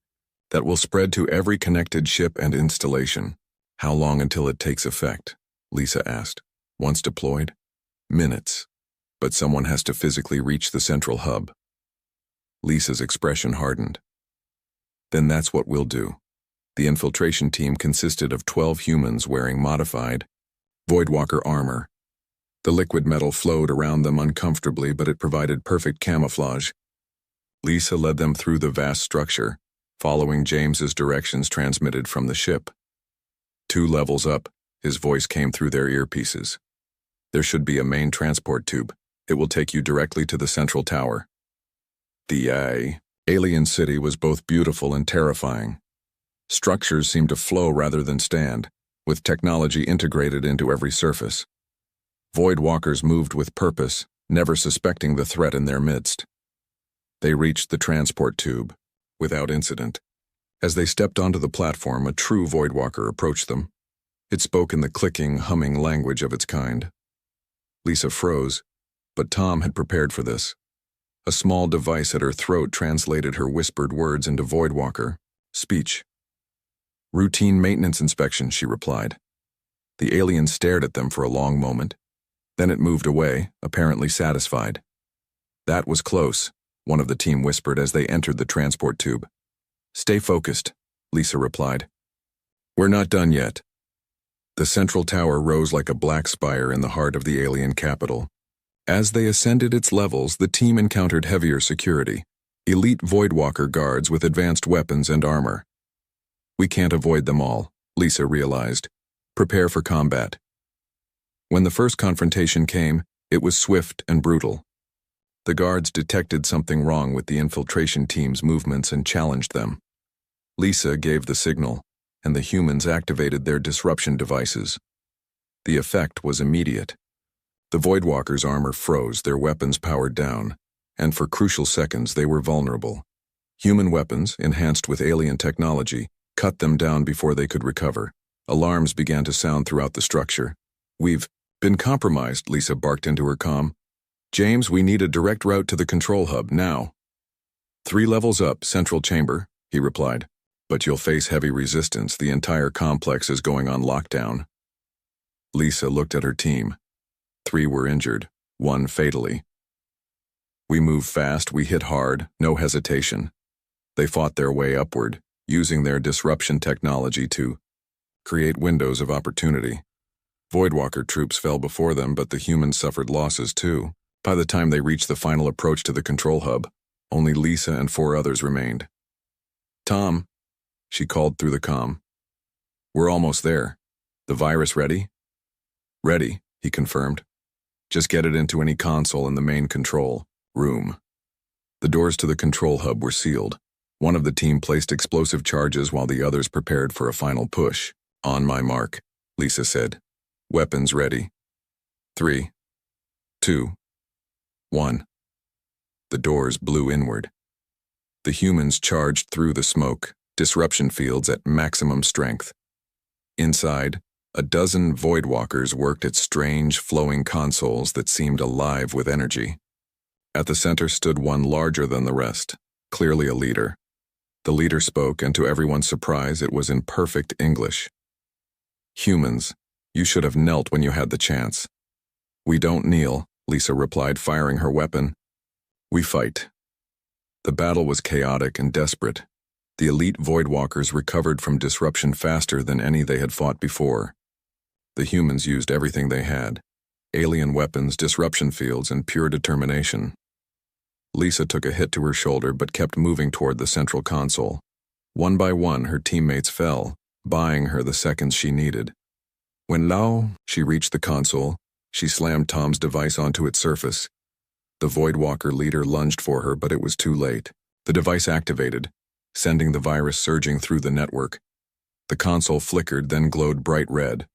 that will spread to every connected ship and installation. How long until it takes effect? Lisa asked. Once deployed? Minutes. But someone has to physically reach the central hub. Lisa's expression hardened. Then that's what we'll do. The infiltration team consisted of 12 humans wearing modified Voidwalker armor. The liquid metal flowed around them uncomfortably, but it provided perfect camouflage. Lisa led them through the vast structure, following James's directions transmitted from the ship. 2 levels up, his voice came through their earpieces. There should be a main transport tube. It will take you directly to the central tower. The alien city was both beautiful and terrifying. Structures seemed to flow rather than stand, with technology integrated into every surface. Voidwalkers moved with purpose, never suspecting the threat in their midst. They reached the transport tube, without incident. As they stepped onto the platform, a true Voidwalker approached them. It spoke in the clicking, humming language of its kind. Lisa froze, but Tom had prepared for this. A small device at her throat translated her whispered words into Voidwalker speech. Routine maintenance inspection, she replied. The alien stared at them for a long moment. Then it moved away, apparently satisfied. That was close, one of the team whispered as they entered the transport tube. Stay focused, Lisa replied. We're not done yet. The central tower rose like a black spire in the heart of the alien capital. As they ascended its levels, the team encountered heavier security. Elite Voidwalker guards with advanced weapons and armor. We can't avoid them all, Lisa realized. Prepare for combat. When the first confrontation came, it was swift and brutal. The guards detected something wrong with the infiltration team's movements and challenged them. Lisa gave the signal, and the humans activated their disruption devices. The effect was immediate. The Voidwalkers' armor froze, their weapons powered down, and for crucial seconds they were vulnerable. Human weapons, enhanced with alien technology, cut them down before they could recover. Alarms began to sound throughout the structure. "We've been compromised," Lisa barked into her comm. "James, we need a direct route to the control hub, now." "3 levels up, central chamber," he replied. "But you'll face heavy resistance. The entire complex is going on lockdown." Lisa looked at her team. 3 were injured, 1 fatally. "We move fast, we hit hard, no hesitation." They fought their way upward, using their disruption technology to create windows of opportunity. Voidwalker troops fell before them, but the humans suffered losses too. By the time they reached the final approach to the control hub, only Lisa and 4 others remained. "Tom," she called through the comm. "We're almost there. The virus ready?" "Ready," he confirmed. "Just get it into any console in the main control room." The doors to the control hub were sealed. One of the team placed explosive charges while the others prepared for a final push. "On my mark," Lisa said. "Weapons ready. 3, 2, 1. The doors blew inward. The humans charged through the smoke, disruption fields at maximum strength. Inside, a dozen Voidwalkers worked at strange, flowing consoles that seemed alive with energy. At the center stood one larger than the rest, clearly a leader. The leader spoke, and to everyone's surprise, it was in perfect English. "Humans, you should have knelt when you had the chance." "We don't kneel," Lisa replied, firing her weapon. "We fight." The battle was chaotic and desperate. The elite Voidwalkers recovered from disruption faster than any they had fought before. The humans used everything they had: alien weapons, disruption fields, and pure determination. Lisa took a hit to her shoulder but kept moving toward the central console. One by one, her teammates fell, buying her the seconds she needed. When she reached the console, she slammed Tom's device onto its surface. The Voidwalker leader lunged for her, but it was too late. The device activated, sending the virus surging through the network. The console flickered, then glowed bright red.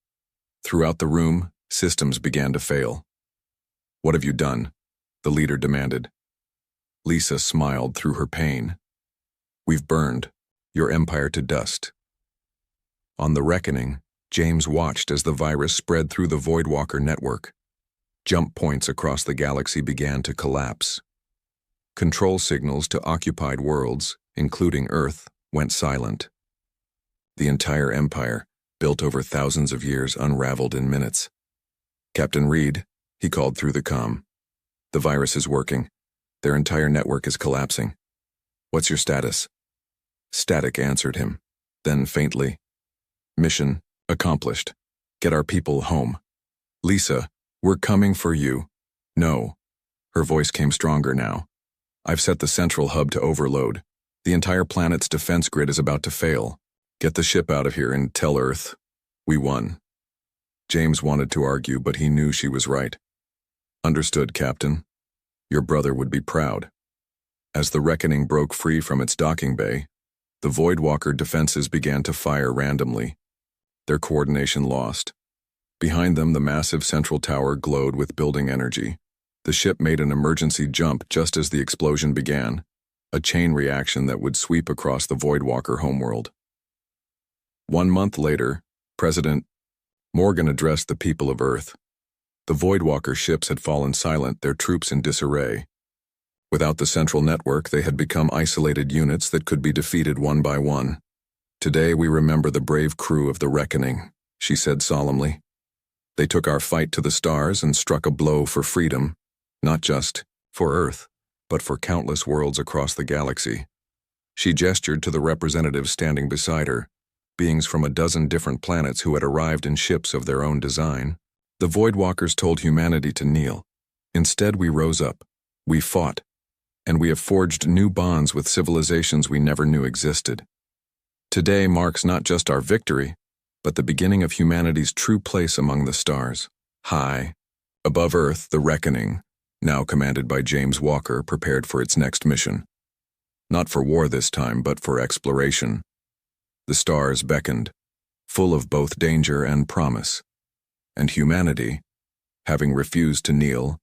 Throughout the room, systems began to fail. "What have you done?" the leader demanded. Lisa smiled through her pain. "We've burned your empire to dust." On the reckoning, James watched as the virus spread through the Voidwalker network. Jump points across the galaxy began to collapse. Control signals to occupied worlds, including Earth, went silent. The entire empire, built over thousands of years, unraveled in minutes. "Captain Reed," he called through the comm. "The virus is working. Their entire network is collapsing. What's your status?" Static answered him. Then faintly, "Mission accomplished. Get our people home." "Lisa, we're coming for you." "No." Her voice came stronger now. "I've set the central hub to overload. The entire planet's defense grid is about to fail. Get the ship out of here and tell Earth we won." James wanted to argue, but he knew she was right. "Understood, Captain. Your brother would be proud." As the Reckoning broke free from its docking bay, the Voidwalker defenses began to fire randomly. Their coordination lost. Behind them, the massive central tower glowed with building energy. The ship made an emergency jump just as the explosion began, a chain reaction that would sweep across the Voidwalker homeworld. 1 month later, President Morgan addressed the people of Earth. The Voidwalker ships had fallen silent, their troops in disarray. Without the central network, they had become isolated units that could be defeated one by one. "Today we remember the brave crew of the Reckoning," she said solemnly. "They took our fight to the stars and struck a blow for freedom, not just for Earth, but for countless worlds across the galaxy." She gestured to the representatives standing beside her, beings from a dozen different planets who had arrived in ships of their own design. The Voidwalkers told humanity to kneel. Instead, we rose up. We fought. and we have forged new bonds with civilizations we never knew existed. Today marks not just our victory, but the beginning of humanity's true place among the stars. High, above Earth, the Reckoning, now commanded by James Walker, prepared for its next mission. Not for war this time, but for exploration. The stars beckoned, full of both danger and promise. And humanity, having refused to kneel,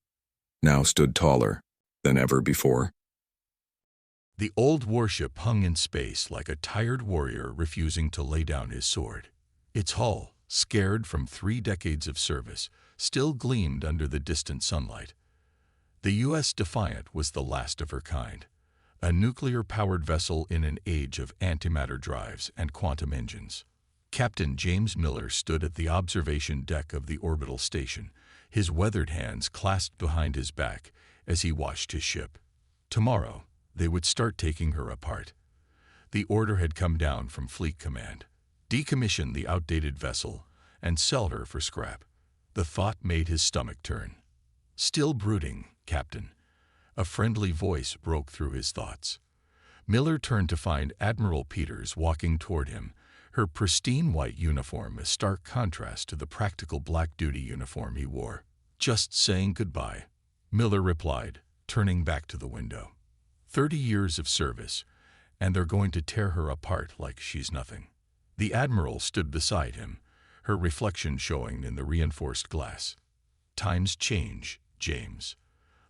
now stood taller than ever before. The old warship hung in space like a tired warrior refusing to lay down his sword. Its hull, scarred from 3 decades of service, still gleamed under the distant sunlight. The U.S. Defiant was the last of her kind, a nuclear-powered vessel in an age of antimatter drives and quantum engines. Captain James Miller stood at the observation deck of the orbital station, his weathered hands clasped behind his back as he watched his ship. Tomorrow, they would start taking her apart. The order had come down from Fleet Command: decommission the outdated vessel and sell her for scrap. The thought made his stomach turn. "Still brooding, Captain." A friendly voice broke through his thoughts. Miller turned to find Admiral Peters walking toward him, her pristine white uniform a stark contrast to the practical black duty uniform he wore. "Just saying goodbye," Miller replied, turning back to the window. 30 years of service, and they're going to tear her apart like she's nothing. The Admiral stood beside him, her reflection showing in the reinforced glass. "Times change, James.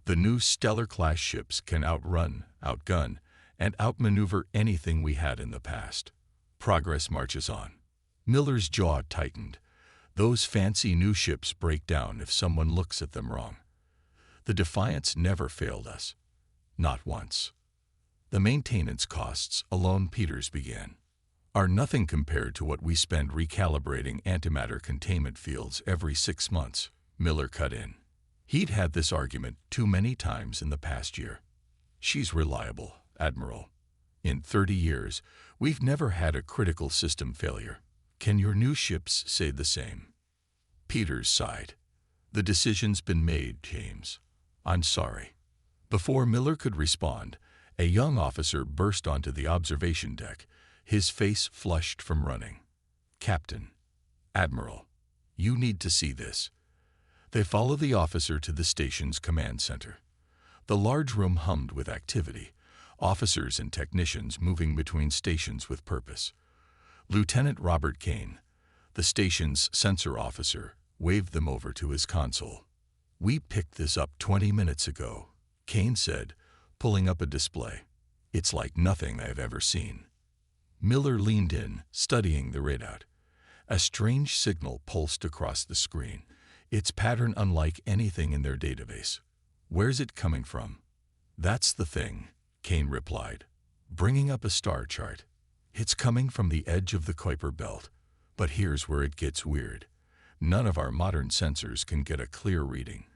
The new Stellar-class ships can outrun, outgun, and outmaneuver anything we had in the past. Progress marches on." Miller's jaw tightened. Those fancy new ships break down if someone looks at them wrong. The Defiance never failed us. Not once. The maintenance costs alone, Peters began, are nothing compared to what we spend recalibrating antimatter containment fields every 6 months, Miller cut in. He'd had this argument too many times in the past year. "She's reliable, Admiral. In 30 years, we've never had a critical system failure. Can your new ships say the same?" Peters sighed. "The decision's been made, James. I'm sorry." Before Miller could respond, a young officer burst onto the observation deck, his face flushed from running. "Captain, Admiral, you need to see this." They followed the officer to the station's command center. The large room hummed with activity, officers and technicians moving between stations with purpose. Lieutenant Robert Kane, the station's sensor officer, waved them over to his console. "We picked this up 20 minutes ago," Kane said, pulling up a display. "It's like nothing I've ever seen." Miller leaned in, studying the readout. A strange signal pulsed across the screen, its pattern unlike anything in their database. "Where's it coming from?" "That's the thing," Kane replied, bringing up a star chart. "It's coming from the edge of the Kuiper Belt. But here's where it gets weird. None of our modern sensors can get a clear reading.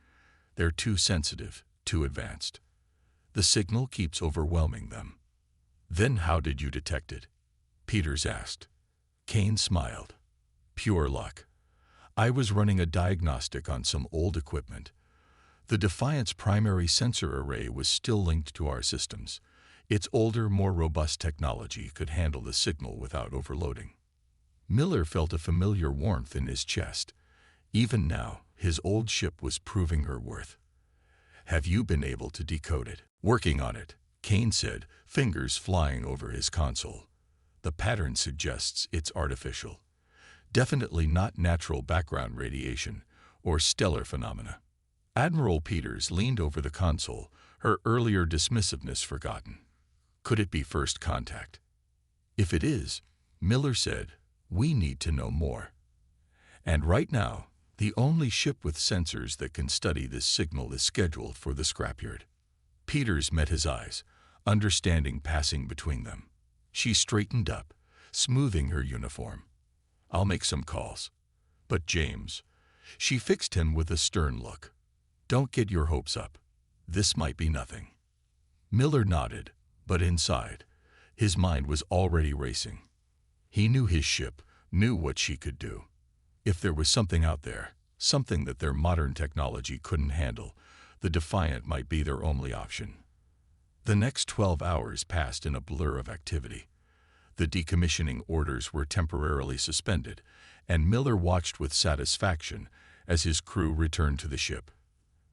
They're too sensitive, too advanced. The signal keeps overwhelming them." "Then how did you detect it?" Peters asked. Kane smiled. "Pure luck. I was running a diagnostic on some old equipment. The Defiant's primary sensor array was still linked to our systems. Its older, more robust technology could handle the signal without overloading." Miller felt a familiar warmth in his chest. Even now, his old ship was proving her worth. "Have you been able to decode it?" "Working on it," Kane said, fingers flying over his console. "The pattern suggests it's artificial. Definitely not natural background radiation or stellar phenomena." Admiral Peters leaned over the console, her earlier dismissiveness forgotten. "Could it be first contact?" "If it is," Miller said, "we need to know more. And right now, the only ship with sensors that can study this signal is scheduled for the scrapyard." Peters met his eyes, understanding passing between them. She straightened up, smoothing her uniform. "I'll make some calls." "But James," she fixed him with a stern look, "don't get your hopes up. This might be nothing." Miller nodded, but inside, his mind was already racing. He knew his ship, knew what she could do. If there was something out there, something that their modern technology couldn't handle, the Defiant might be their only option. The next 12 hours passed in a blur of activity. The decommissioning orders were temporarily suspended, and Miller watched with satisfaction as his crew returned to the ship.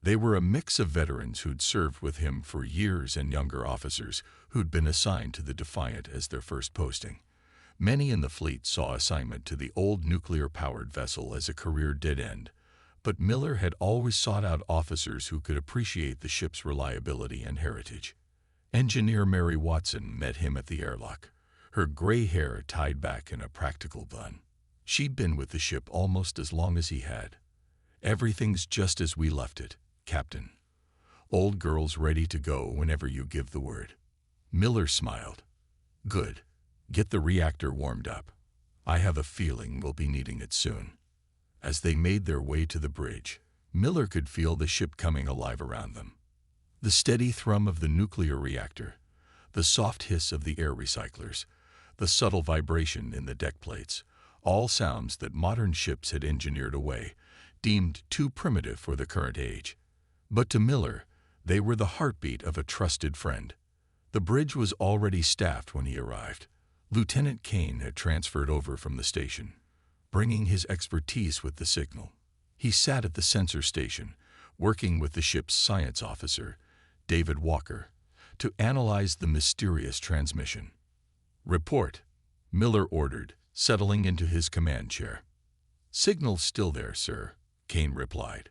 They were a mix of veterans who'd served with him for years and younger officers who'd been assigned to the Defiant as their first posting. Many in the fleet saw assignment to the old nuclear-powered vessel as a career dead end, but Miller had always sought out officers who could appreciate the ship's reliability and heritage. Engineer Mary Watson met him at the airlock, her gray hair tied back in a practical bun. She'd been with the ship almost as long as he had. "Everything's just as we left it, Captain. Old girl's ready to go whenever you give the word." Miller smiled. "Good. Get the reactor warmed up. I have a feeling we'll be needing it soon." As they made their way to the bridge, Miller could feel the ship coming alive around them. The steady thrum of the nuclear reactor, the soft hiss of the air recyclers, the subtle vibration in the deck plates, all sounds that modern ships had engineered away, deemed too primitive for the current age. But to Miller, they were the heartbeat of a trusted friend. The bridge was already staffed when he arrived. Lieutenant Kane had transferred over from the station, bringing his expertise with the signal. He sat at the sensor station, working with the ship's science officer, David Walker, to analyze the mysterious transmission. "Report," Miller ordered, settling into his command chair. "Signal's still there, sir," Kane replied.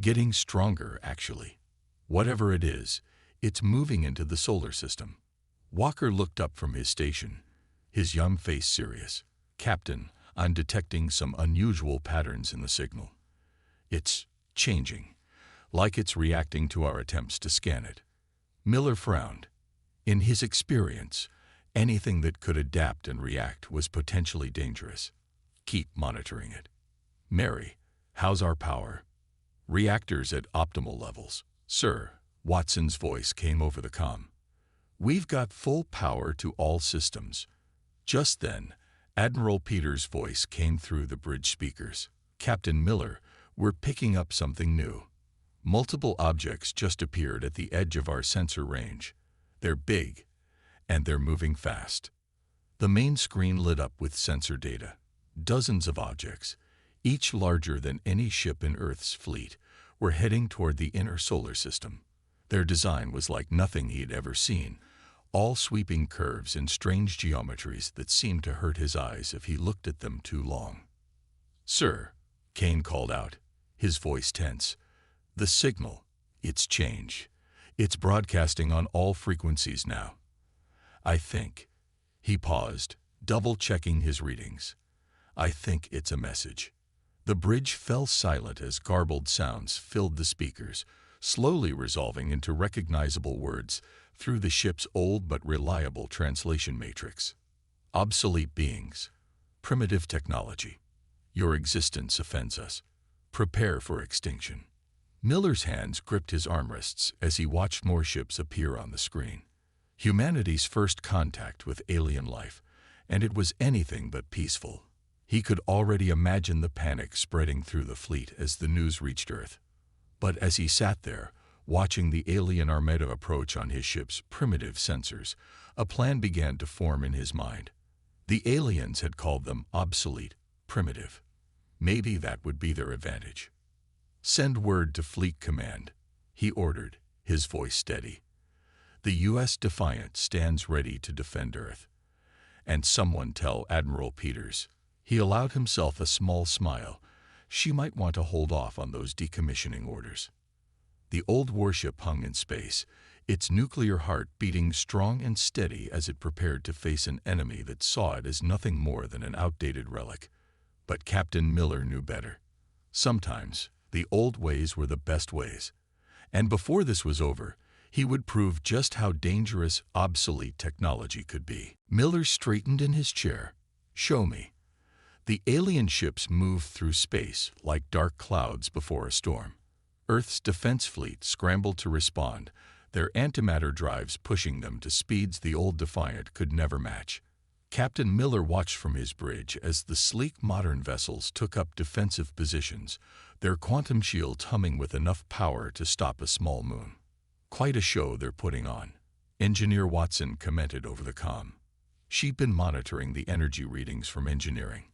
"Getting stronger, actually. Whatever it is, it's moving into the solar system." Walker looked up from his station, his young face serious. "Captain, I'm detecting some unusual patterns in the signal. It's changing, like it's reacting to our attempts to scan it." Miller frowned. In his experience, anything that could adapt and react was potentially dangerous. "Keep monitoring it." "Mary, how's our power?" "Reactors at optimal levels, sir," Watson's voice came over the comm. "We've got full power to all systems." Just then, Admiral Peters' voice came through the bridge speakers. "Captain Miller, we're picking up something new. Multiple objects just appeared at the edge of our sensor range. They're big, and they're moving fast." The main screen lit up with sensor data. Dozens of objects, each larger than any ship in Earth's fleet, were heading toward the inner solar system. Their design was like nothing he'd ever seen, all sweeping curves and strange geometries that seemed to hurt his eyes if he looked at them too long. "Sir," Kane called out, his voice tense, "the signal, it's changed. It's broadcasting on all frequencies now. I think," he paused, double-checking his readings, "I think it's a message." The bridge fell silent as garbled sounds filled the speakers, slowly resolving into recognizable words through the ship's old but reliable translation matrix. "Obsolete beings. Primitive technology. Your existence offends us. Prepare for extinction." Miller's hands gripped his armrests as he watched more ships appear on the screen. Humanity's first contact with alien life, and it was anything but peaceful. He could already imagine the panic spreading through the fleet as the news reached Earth. But as he sat there, watching the alien armada approach on his ship's primitive sensors, a plan began to form in his mind. The aliens had called them obsolete, primitive. Maybe that would be their advantage. "Send word to Fleet Command," he ordered, his voice steady. "The U.S. Defiant stands ready to defend Earth. And someone tell Admiral Peters." He allowed himself a small smile. She might want to hold off on those decommissioning orders. The old warship hung in space, its nuclear heart beating strong and steady as it prepared to face an enemy that saw it as nothing more than an outdated relic. But Captain Miller knew better. Sometimes, the old ways were the best ways. And before this was over, he would prove just how dangerous obsolete technology could be. Miller straightened in his chair. "Show me." The alien ships moved through space like dark clouds before a storm. Earth's defense fleet scrambled to respond, their antimatter drives pushing them to speeds the old Defiant could never match. Captain Miller watched from his bridge as the sleek modern vessels took up defensive positions, their quantum shields humming with enough power to stop a small moon. Quite a show they're putting on. Engineer Watson commented over the comm. She'd been monitoring the energy readings from engineering.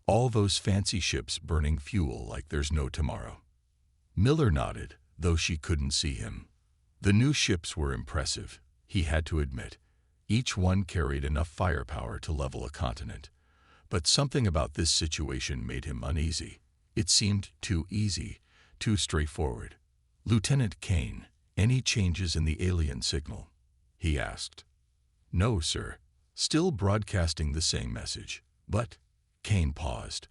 All those fancy ships burning fuel like there's no tomorrow. Miller nodded, though she couldn't see him. The new ships were impressive, he had to admit. Each one carried enough firepower to level a continent. But something about this situation made him uneasy. It seemed too easy, too straightforward. "Lieutenant Kane, any changes in the alien signal?" he asked. "No, sir." Still broadcasting the same message. "But," Kane paused,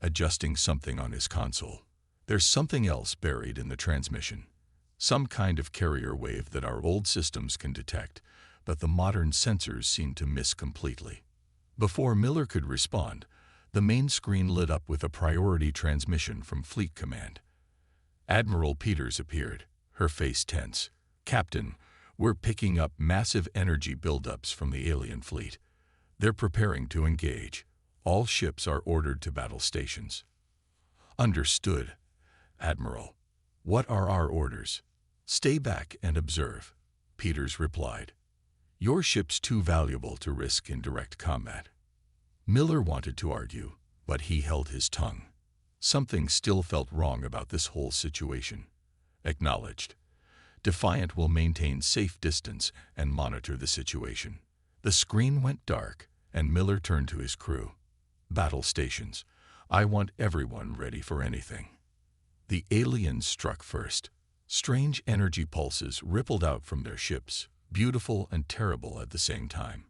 adjusting something on his console. "There's something else buried in the transmission. Some kind of carrier wave that our old systems can detect, but the modern sensors seem to miss completely." Before Miller could respond, the main screen lit up with a priority transmission from Fleet Command. Admiral Peters appeared, her face tense. "Captain, we're picking up massive energy buildups from the alien fleet. They're preparing to engage. All ships are ordered to battle stations." "Understood, Admiral. What are our orders?" "Stay back and observe," Peters replied. "Your ship's too valuable to risk in direct combat." Miller wanted to argue, but he held his tongue. Something still felt wrong about this whole situation. "Acknowledged. Defiant will maintain safe distance and monitor the situation." The screen went dark, and Miller turned to his crew. "Battle stations. I want everyone ready for anything." The aliens struck first. Strange energy pulses rippled out from their ships, beautiful and terrible at the same time.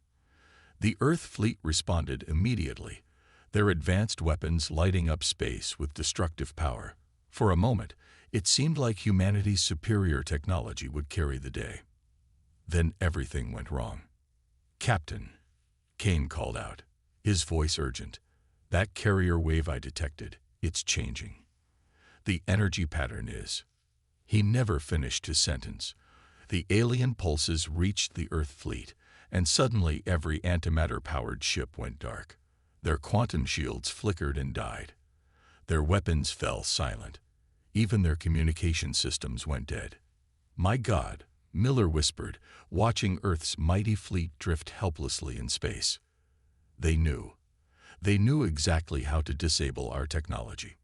The Earth fleet responded immediately, their advanced weapons lighting up space with destructive power. For a moment, it seemed like humanity's superior technology would carry the day. Then everything went wrong. "Captain," Kane called out, his voice urgent. "That carrier wave I detected, it's changing. The energy pattern is—" He never finished his sentence. The alien pulses reached the Earth fleet, and suddenly every antimatter-powered ship went dark. Their quantum shields flickered and died. Their weapons fell silent. Even their communication systems went dead. "My God," Miller whispered, watching Earth's mighty fleet drift helplessly in space. They knew. They knew exactly how to disable our technology.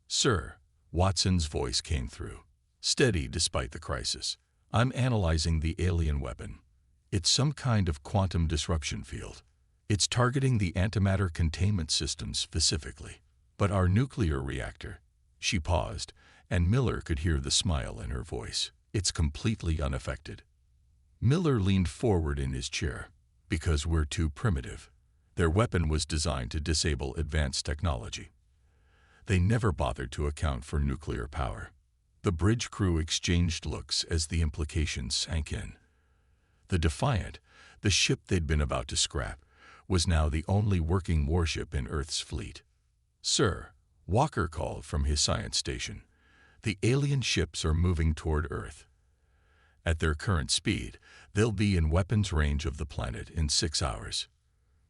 "Sir," Watson's voice came through, steady despite the crisis. "I'm analyzing the alien weapon. It's some kind of quantum disruption field. It's targeting the antimatter containment system specifically. But our nuclear reactor—" She paused, and Miller could hear the smile in her voice. "It's completely unaffected." Miller leaned forward in his chair. "Because we're too primitive. Their weapon was designed to disable advanced technology. They never bothered to account for nuclear power." The bridge crew exchanged looks as the implications sank in. The Defiant, the ship they'd been about to scrap, was now the only working warship in Earth's fleet. "Sir," Walker called from his science station, "the alien ships are moving toward Earth. At their current speed, they'll be in weapons range of the planet in 6 hours."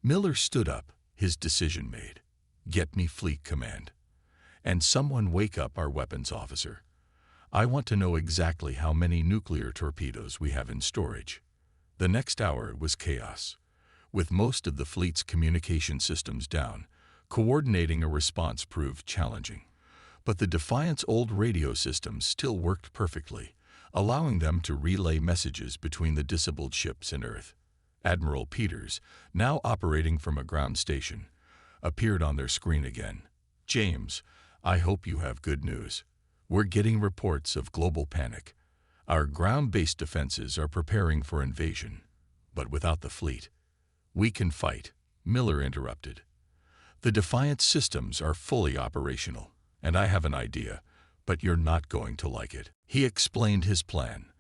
Miller stood up, his decision made. "Get me Fleet Command. And someone wake up our weapons officer. I want to know exactly how many nuclear torpedoes we have in storage." The next hour was chaos. With most of the fleet's communication systems down, coordinating a response proved challenging. But the Defiant's old radio systems still worked perfectly, allowing them to relay messages between the disabled ships and Earth. Admiral Peters, now operating from a ground station, appeared on their screen again. "James, I hope you have good news. We're getting reports of global panic. Our ground-based defenses are preparing for invasion. But without the fleet, we can fight." Miller interrupted. "The Defiant systems are fully operational, and I have an idea, but you're not going to like it." He explained his plan.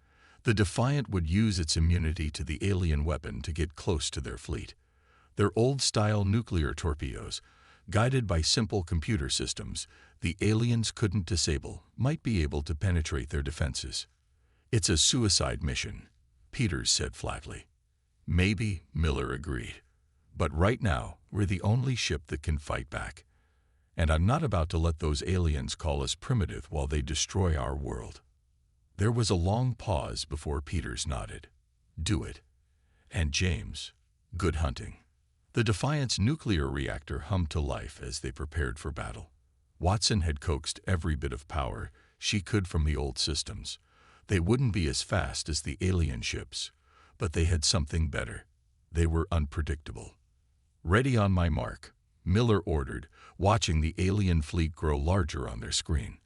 The Defiant would use its immunity to the alien weapon to get close to their fleet. Their old-style nuclear torpedoes, guided by simple computer systems the aliens couldn't disable, might be able to penetrate their defenses. "It's a suicide mission," Peters said flatly. "Maybe," Miller agreed. "But right now, we're the only ship that can fight back. And I'm not about to let those aliens call us primitive while they destroy our world." There was a long pause before Peters nodded. "Do it." And James, good hunting. The Defiant's nuclear reactor hummed to life as they prepared for battle. Watson had coaxed every bit of power she could from the old systems. They wouldn't be as fast as the alien ships, but they had something better. They were unpredictable. "Ready on my mark," Miller ordered, watching the alien fleet grow larger on their screen.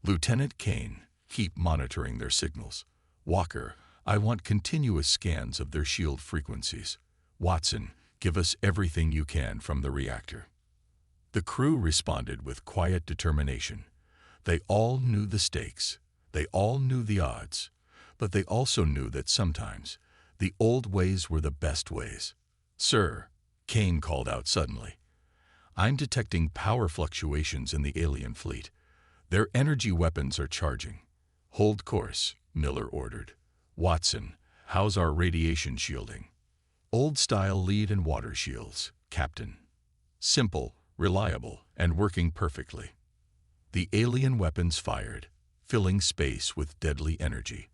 "Lieutenant Kane, keep monitoring their signals. Walker, I want continuous scans of their shield frequencies. Watson, give us everything you can from the reactor." The crew responded with quiet determination. They all knew the stakes. They all knew the odds. But they also knew that sometimes the old ways were the best ways. "Sir," Kane called out suddenly, "I'm detecting power fluctuations in the alien fleet. Their energy weapons are charging." "Hold course," Miller ordered. "Watson, how's our radiation shielding?" "Old-style lead and water shields, Captain. Simple, reliable, and working perfectly." The alien weapons fired, filling space with deadly energy.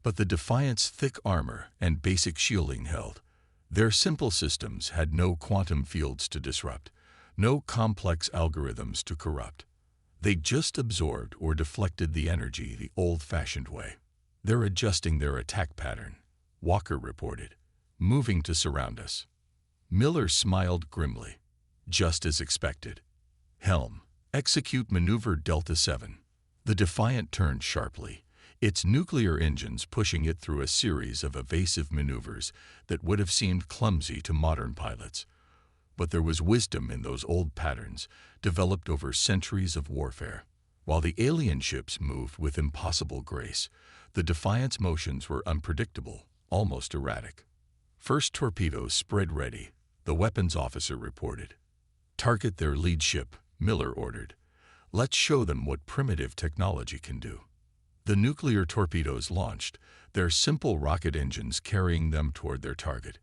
But the Defiant's thick armor and basic shielding held. Their simple systems had no quantum fields to disrupt, no complex algorithms to corrupt. They just absorbed or deflected the energy the old-fashioned way. "They're adjusting their attack pattern," Walker reported, "moving to surround us." Miller smiled grimly. "Just as expected. Helm, execute maneuver Delta 7. The Defiant turned sharply, its nuclear engines pushing it through a series of evasive maneuvers that would have seemed clumsy to modern pilots. But there was wisdom in those old patterns, developed over centuries of warfare. While the alien ships moved with impossible grace, the Defiant's motions were unpredictable, almost erratic. "First torpedoes spread ready," the weapons officer reported. "Target their lead ship," Miller ordered. "Let's show them what primitive technology can do." The nuclear torpedoes launched, their simple rocket engines carrying them toward their target.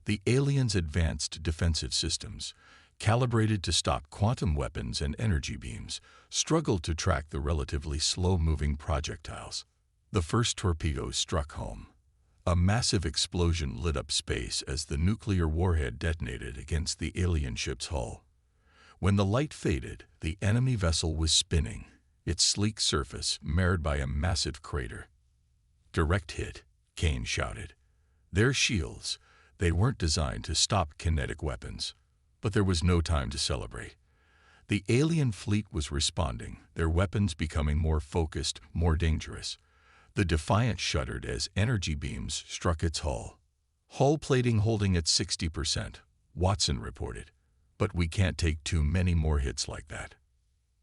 The aliens' advanced defensive systems, calibrated to stop quantum weapons and energy beams, struggled to track the relatively slow-moving projectiles. The first torpedoes struck home. A massive explosion lit up space as the nuclear warhead detonated against the alien ship's hull. When the light faded, the enemy vessel was spinning, its sleek surface marred by a massive crater. "Direct hit," Kane shouted. Their shields, they weren't designed to stop kinetic weapons. But there was no time to celebrate. The alien fleet was responding, their weapons becoming more focused, more dangerous. The Defiant shuddered as energy beams struck its hull. "Hull plating holding at 60%, Watson reported. "But we can't take too many more hits like that."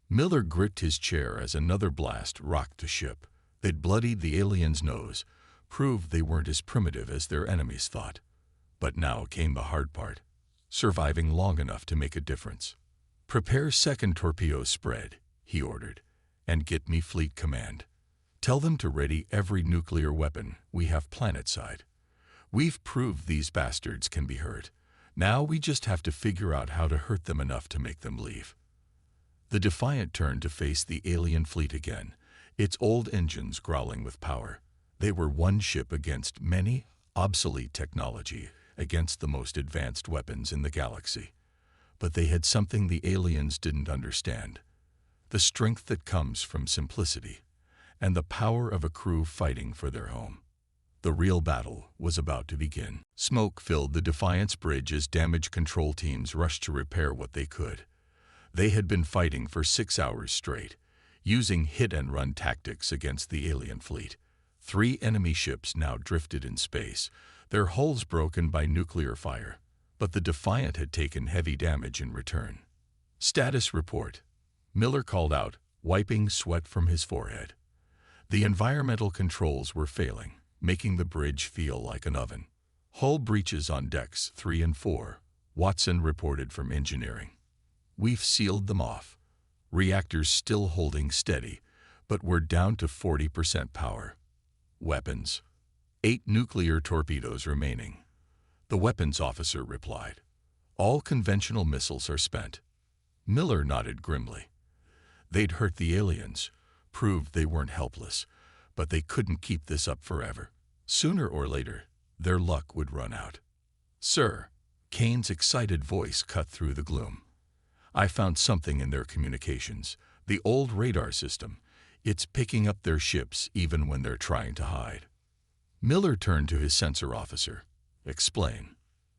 Miller gripped his chair as another blast rocked the ship. They'd bloodied the alien's nose, proved they weren't as primitive as their enemies thought. But now came the hard part. Surviving long enough to make a difference. "Prepare second torpedo spread," he ordered, "and get me fleet command. Tell them to ready every nuclear weapon we have planetside. We've proved these bastards can be hurt. Now we just have to figure out how to hurt them enough to make them leave." The Defiant turned to face the alien fleet again, its old engines growling with power. They were one ship against many, obsolete technology, against the most advanced weapons in the galaxy. But they had something the aliens didn't understand. The strength that comes from simplicity, and the power of a crew fighting for their home. The real battle was about to begin. Smoke filled the Defiant's bridge as damage control teams rushed to repair what they could. They had been fighting for 6 hours straight, using hit-and-run tactics against the alien fleet. 3 enemy ships now drifted in space, their hulls broken by nuclear fire, but the Defiant had taken heavy damage in return. "Status report," Miller called out, wiping sweat from his forehead. The environmental controls were failing, making the bridge feel like an oven. "Hull breaches on decks 3 and 4, Watson reported from engineering. "We've sealed them off. Reactors still holding steady, but we're down to 40% power. Weapons. 8 nuclear torpedoes remaining," the weapons officer replied. "All conventional missiles are spent." Miller nodded grimly. They'd hurt the aliens, proved they weren't helpless, but they couldn't keep this up forever. Sooner or later, their luck would run out. "Sir," Kane's excited voice cut through the gloom. "I found something in their communications. The old radar system. It's picking up their ships even when they're trying to hide." Miller turned to his sensor officer. "Explain."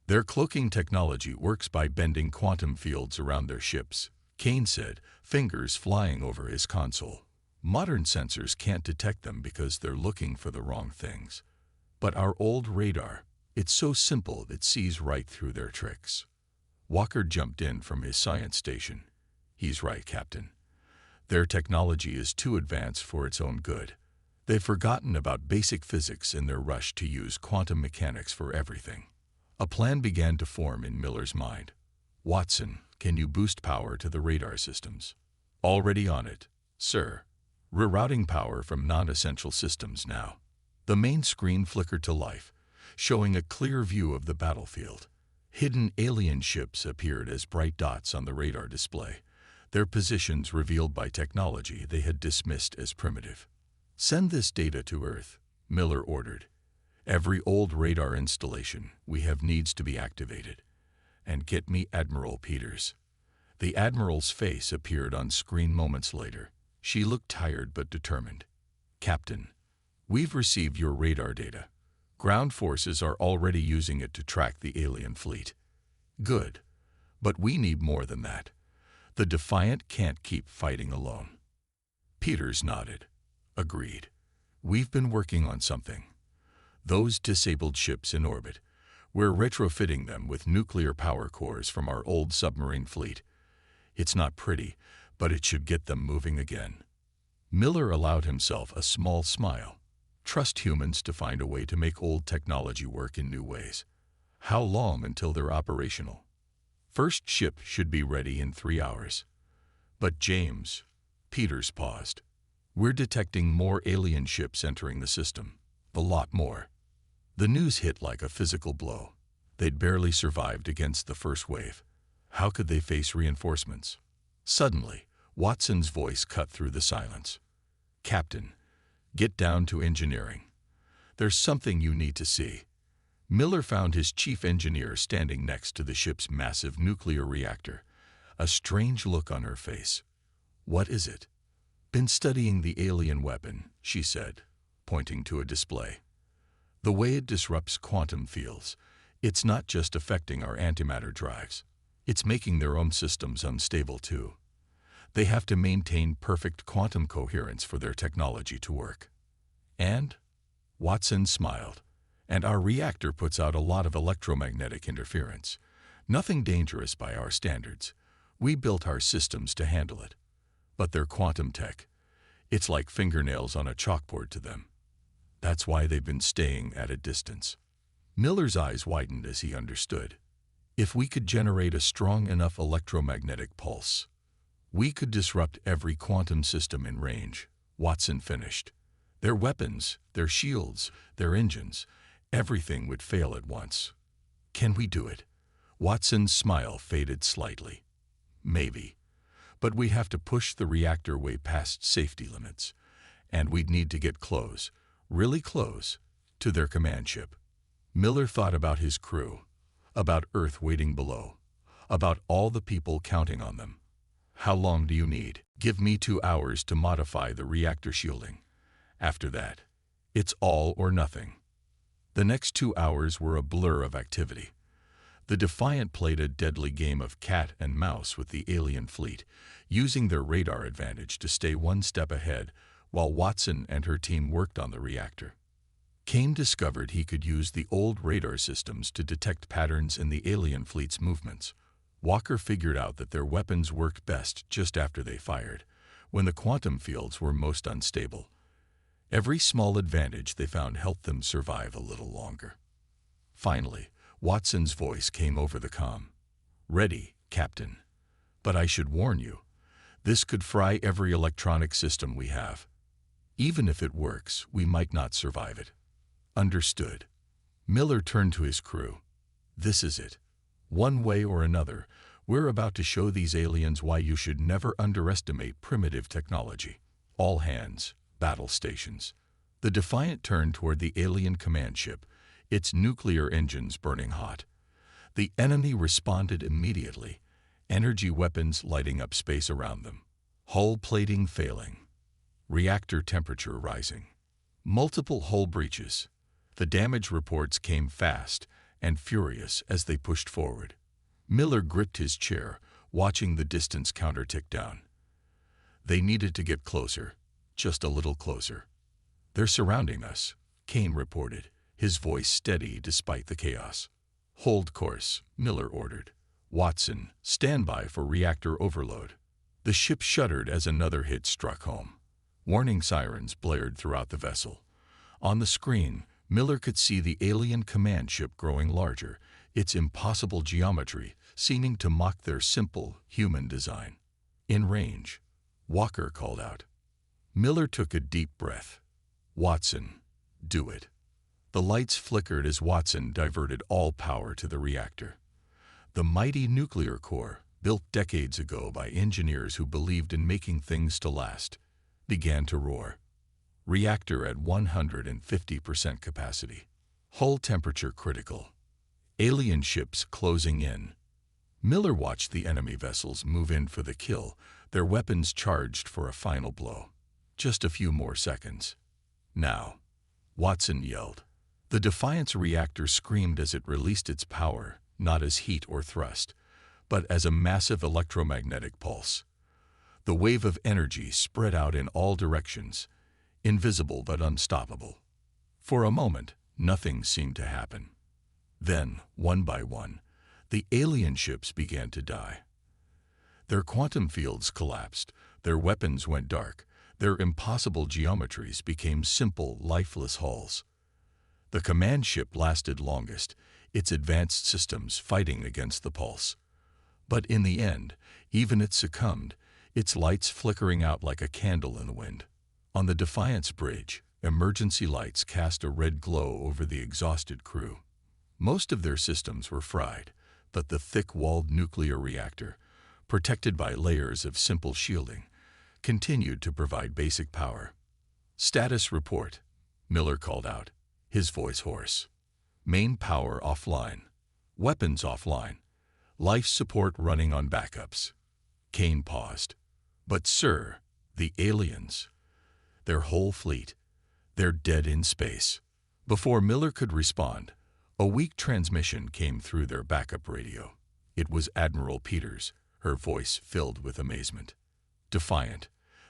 "Their cloaking technology works by bending quantum fields around their ships," Kane said, fingers flying over his console. "Modern sensors can't detect them because they're looking for the wrong things. But our old radar, it's so simple it sees right through their tricks." Walker jumped in from his science station. "He's right, Captain. Their technology is too advanced for its own good. They've forgotten about basic physics in their rush to use quantum mechanics for everything." A plan began to form in Miller's mind. "Watson, can you boost power to the radar systems?" "Already on it, sir. Rerouting power from non-essential systems now." The main screen flickered to life, showing a clear view of the battlefield. Hidden alien ships appeared as bright dots on the radar display, their positions revealed by technology they had dismissed as primitive. "Send this data to Earth," Miller ordered. "Every old radar installation we have needs to be activated. And get me Admiral Peters." The Admiral's face appeared on screen moments later. She looked tired but determined. "Captain, we've received your radar data. Ground forces are already using it to track the alien fleet." "Good. But we need more than that. The Defiant can't keep fighting alone." Peters nodded. "Agreed. We've been working on something. Those disabled ships in orbit, we're retrofitting them with nuclear power cores from our old submarine fleet. It's not pretty, but it should get them moving again." Miller allowed himself a small smile. Trust humans to find a way to make old technology work in new ways. How long until they're operational? "First ship should be ready in 3 hours." "But James," Peters paused, "we're detecting more alien ships entering the system. A lot more." The news hit like a physical blow. They'd barely survived against the first wave. How could they face reinforcements? Suddenly, Watson's voice cut through the silence. "Captain, get down to engineering. There's something you need to see." Miller found his chief engineer standing next to the ship's massive nuclear reactor, a strange look on her face. "What is it?" "Been studying the alien weapon," she said, pointing to a display. "The way it disrupts quantum fields, it's not just affecting our antimatter drives. It's making their own systems unstable too. They have to maintain perfect quantum coherence for their technology to work." "And?" Watson smiled. "And our reactor puts out a lot of electromagnetic interference. Nothing dangerous by our standards. We built our systems to handle it. But their quantum tech, it's like fingernails on a chalkboard to them. That's why they've been staying at a distance." Miller's eyes widened as he understood. "If we could generate a strong enough electromagnetic pulse, we could disrupt every quantum system in range," Watson finished. "Their weapons, their shields, their engines, everything would fail at once." "Can we do it?" Watson's smile faded slightly. "Maybe. But we have to push the reactor way past safety limits. And we'd need to get close, really close, to their command ship." Miller thought about his crew, about Earth waiting below, about all the people counting on them. "How long do you need?" "Give me 2 hours to modify the reactor shielding. After that, it's all or nothing." The next 2 hours were a blur of activity. The Defiant played a deadly game of cat and mouse with the alien fleet, using their radar advantage to stay one step ahead while Watson and her team worked on the reactor. Kane discovered he could use the old radar systems to detect patterns in the alien fleet's movements. Walker figured out that their weapons worked best just after they fired, when the quantum fields were most unstable. Every small advantage they found helped them survive a little longer. Finally, Watson's voice came over the comm. "Ready, Captain. But I should warn you, this could fry every electronic system we have. Even if it works, we might not survive it." "Understood." Miller turned to his crew. "This is it. One way or another, we're about to show these aliens why you should never underestimate primitive technology. All hands, battle stations." The Defiant turned toward the alien command ship, its nuclear engines burning hot. The enemy responded immediately, energy weapons lighting up space around them. Hull plating failing. Reactor temperature rising. Multiple hull breaches. The damage reports came fast and furious as they pushed forward. Miller gripped his chair, watching the distance counter tick down. They needed to get closer, just a little closer. "They're surrounding us," Kane reported, his voice steady despite the chaos. "Hold course," Miller ordered. "Watson, stand by for reactor overload." The ship shuddered as another hit struck home. Warning sirens blared throughout the vessel. On the screen, Miller could see the alien command ship growing larger, its impossible geometry seeming to mock their simple, human design. In range, Walker called out. Miller took a deep breath. "Watson, do it." The lights flickered as Watson diverted all power to the reactor. The mighty nuclear core, built decades ago by engineers who believed in making things to last, began to roar. Reactor at 150% capacity. Hull temperature critical. Alien ships closing in. Miller watched the enemy vessels move in for the kill, their weapons charged for a final blow. Just a few more seconds. "Now," Watson yelled. The Defiance reactor screamed as it released its power, not as heat or thrust, but as a massive electromagnetic pulse. The wave of energy spread out in all directions, invisible but unstoppable. For a moment, nothing seemed to happen. Then, one by one, the alien ships began to die. Their quantum fields collapsed, their weapons went dark, their impossible geometries became simple, lifeless hulls. The command ship lasted longest, its advanced systems fighting against the pulse. But in the end, even it succumbed, its lights flickering out like a candle in the wind. On the Defiance bridge, emergency lights cast a red glow over the exhausted crew. Most of their systems were fried, but the thick-walled nuclear reactor, protected by layers of simple shielding, continued to provide basic power. "Status report," Miller called out, his voice hoarse. "Main power offline. Weapons offline. Life support running on backups." Kane paused. "But sir, the aliens. Their whole fleet. They're dead in space." Before Miller could respond, a weak transmission came through their backup radio. It was Admiral Peters, her voice filled with amazement. Defiant,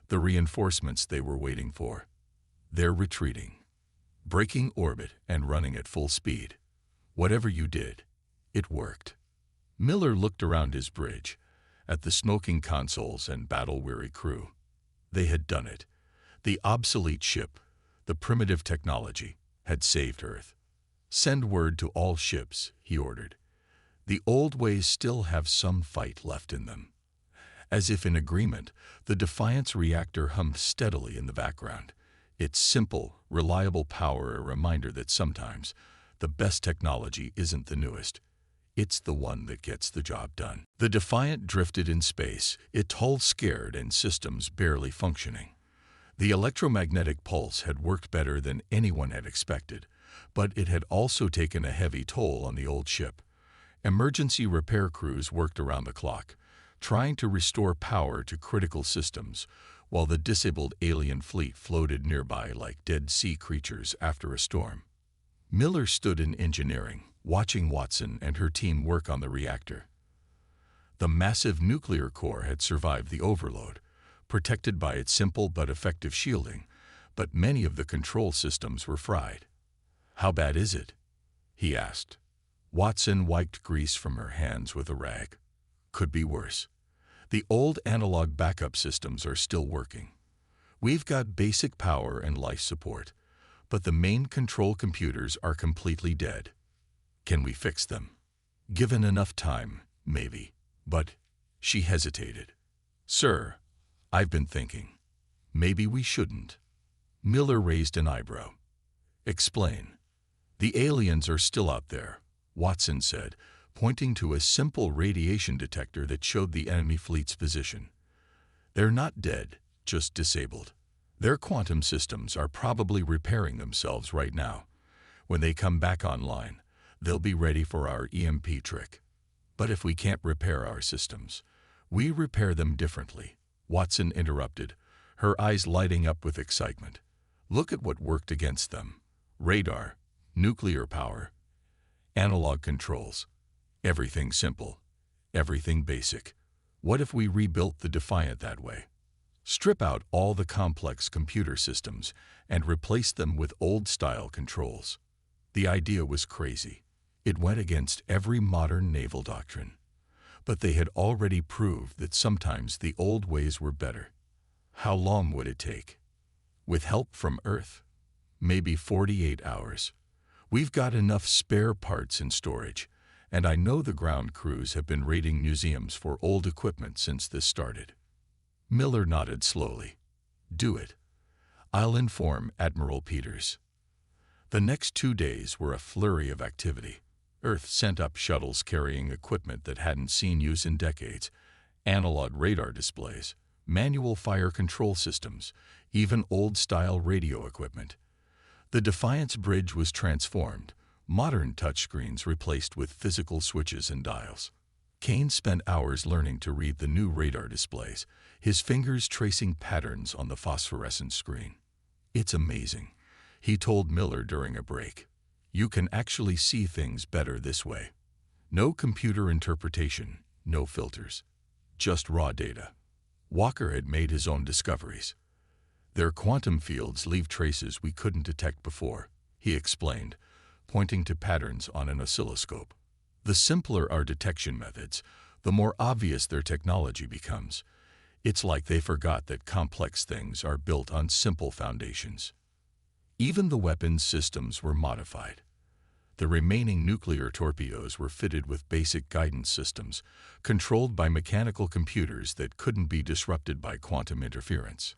the reinforcements they were waiting for. "They're retreating. Breaking orbit and running at full speed. Whatever you did, it worked." Miller looked around his bridge, at the smoking consoles and battle-weary crew. They had done it. The obsolete ship, the primitive technology, had saved Earth. "Send word to all ships," he ordered. "The old ways still have some fight left in them." As if in agreement, the Defiance reactor hummed steadily in the background, its simple, reliable power a reminder that sometimes the best technology isn't the newest. It's the one that gets the job done. The Defiant drifted in space, its hull scared and systems barely functioning. The electromagnetic pulse had worked better than anyone had expected, but it had also taken a heavy toll on the old ship. Emergency repair crews worked around the clock, trying to restore power to critical systems, while the disabled alien fleet floated nearby like dead sea creatures after a storm. Miller stood in engineering, watching Watson and her team work on the reactor. The massive nuclear core had survived the overload, protected by its simple but effective shielding, but many of the control systems were fried. "How bad is it?" he asked. Watson wiped grease from her hands with a rag. "Could be worse. The old analog backup systems are still working. We've got basic power and life support, but the main control computers are completely dead. Can we fix them? Given enough time, maybe. But," she hesitated. "Sir, I've been thinking. Maybe we shouldn't." Miller raised an eyebrow. "Explain." "The aliens are still out there," Watson said, pointing to a simple radiation detector that showed the enemy fleet's position. "They're not dead, just disabled. Their quantum systems are probably repairing themselves right now. When they come back online, they'll be ready for our EMP trick. But if we can't repair our systems, we repair them differently. Watson interrupted, her eyes lighting up with excitement. Look at what worked against them. Radar, nuclear power, analog controls. Everything simple, everything basic. What if we rebuilt the Defiant that way? Strip out all the complex computer systems and replace them with old-style controls. The idea was crazy. It went against every modern naval doctrine. But they had already proved that sometimes the old ways were better. How long would it take? With help from Earth? Maybe 48 hours. We've got enough spare parts in storage, and I know the ground crews have been raiding museums for old equipment since this started. Miller nodded slowly. Do it. I'll inform Admiral Peters. The next 2 days were a flurry of activity. Earth sent up shuttles carrying equipment that hadn't seen use in decades, analog radar displays, manual fire control systems, even old-style radio equipment. The Defiant's bridge was transformed, modern touchscreens replaced with physical switches and dials. Kane spent hours learning to read the new radar displays, his fingers tracing patterns on the phosphorescent screen. It's amazing, he told Miller during a break. You can actually see things better this way. No computer interpretation, no filters. Just raw data. Walker had made his own discoveries. Their quantum fields leave traces we couldn't detect before, he explained, pointing to patterns on an oscilloscope. The simpler our detection methods, the more obvious their technology becomes. It's like they forgot that complex things are built on simple foundations. Even the weapons systems were modified. The remaining nuclear torpedoes were fitted with basic guidance systems, controlled by mechanical computers that couldn't be disrupted by quantum interference.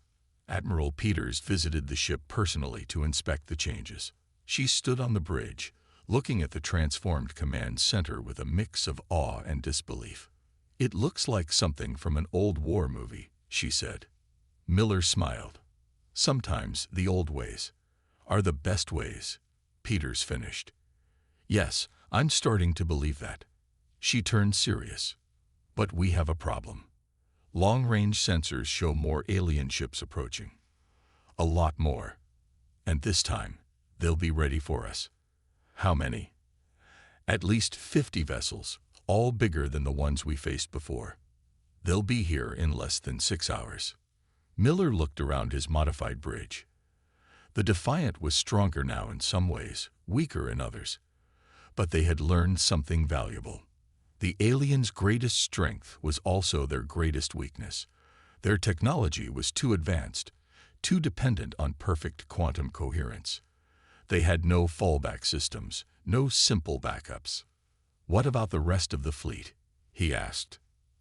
Admiral Peters visited the ship personally to inspect the changes. She stood on the bridge, looking at the transformed command center with a mix of awe and disbelief. It looks like something from an old war movie, she said. Miller smiled. Sometimes the old ways are the best ways, Peters finished. Yes, I'm starting to believe that. She turned serious. But we have a problem. Long-range sensors show more alien ships approaching. A lot more. And this time, they'll be ready for us. How many? At least 50 vessels, all bigger than the ones we faced before. They'll be here in less than 6 hours. Miller looked around his modified bridge. The Defiant was stronger now in some ways, weaker in others. But they had learned something valuable. The aliens' greatest strength was also their greatest weakness. Their technology was too advanced, too dependent on perfect quantum coherence. They had no fallback systems, no simple backups. What about the rest of the fleet? He asked.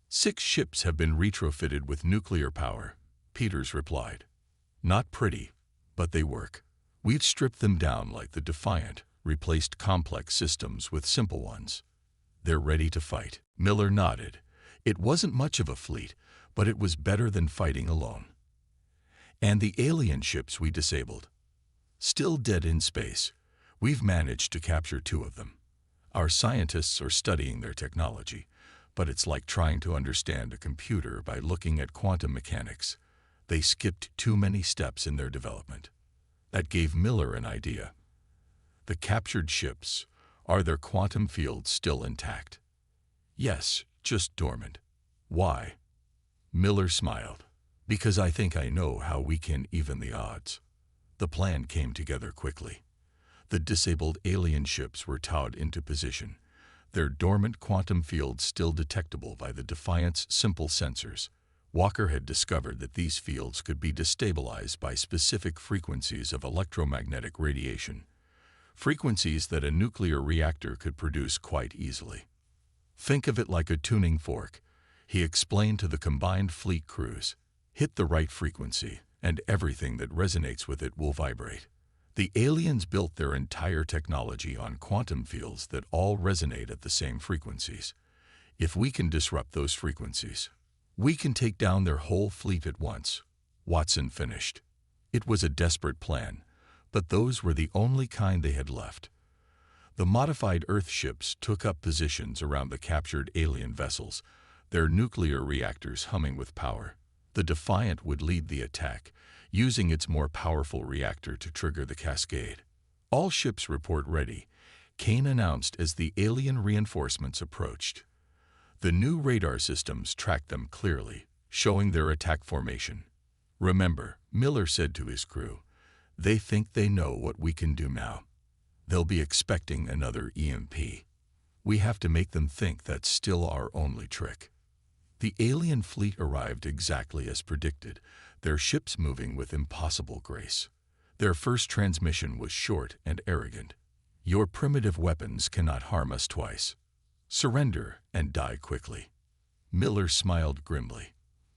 6 ships have been retrofitted with nuclear power, Peters replied. Not pretty, but they work. We've stripped them down like the Defiant, replaced complex systems with simple ones. They're ready to fight. Miller nodded. It wasn't much of a fleet, but it was better than fighting alone. And the alien ships we disabled? Still dead in space. We've managed to capture 2 of them. Our scientists are studying their technology, but it's like trying to understand a computer by looking at quantum mechanics. They skipped too many steps in their development. That gave Miller an idea. The captured ships, are their quantum fields still intact? Yes, just dormant. Why? Miller smiled. Because I think I know how we can even the odds. The plan came together quickly. The disabled alien ships were towed into position, their dormant quantum fields still detectable by the Defiant's simple sensors. Walker had discovered that these fields could be destabilized by specific frequencies of electromagnetic radiation, frequencies that a nuclear reactor could produce quite easily. Think of it like a tuning fork, he explained to the combined fleet crews. Hit the right frequency, and everything that resonates with it will vibrate. The aliens built their entire technology on quantum fields that all resonate at the same frequencies. If we can disrupt those frequencies, we can take down their whole fleet at once, Watson finished. It was a desperate plan, but those were the only kind they had left. The modified Earth ships took up positions around the captured alien vessels, their nuclear reactors humming with power. The Defiant would lead the attack, using its more powerful reactor to trigger the cascade. All ships report ready, Kane announced as the alien reinforcements approached. The new radar systems tracked them clearly, showing their attack formation. Remember, Miller said to his crew, they think they know what we can do now. They'll be expecting another EMP. We have to make them think that's still our only trick. The alien fleet arrived exactly as predicted, their ships moving with impossible grace. Their first transmission was short and arrogant. Your primitive weapons cannot harm us twice. Surrender and die quickly. Miller smiled grimly.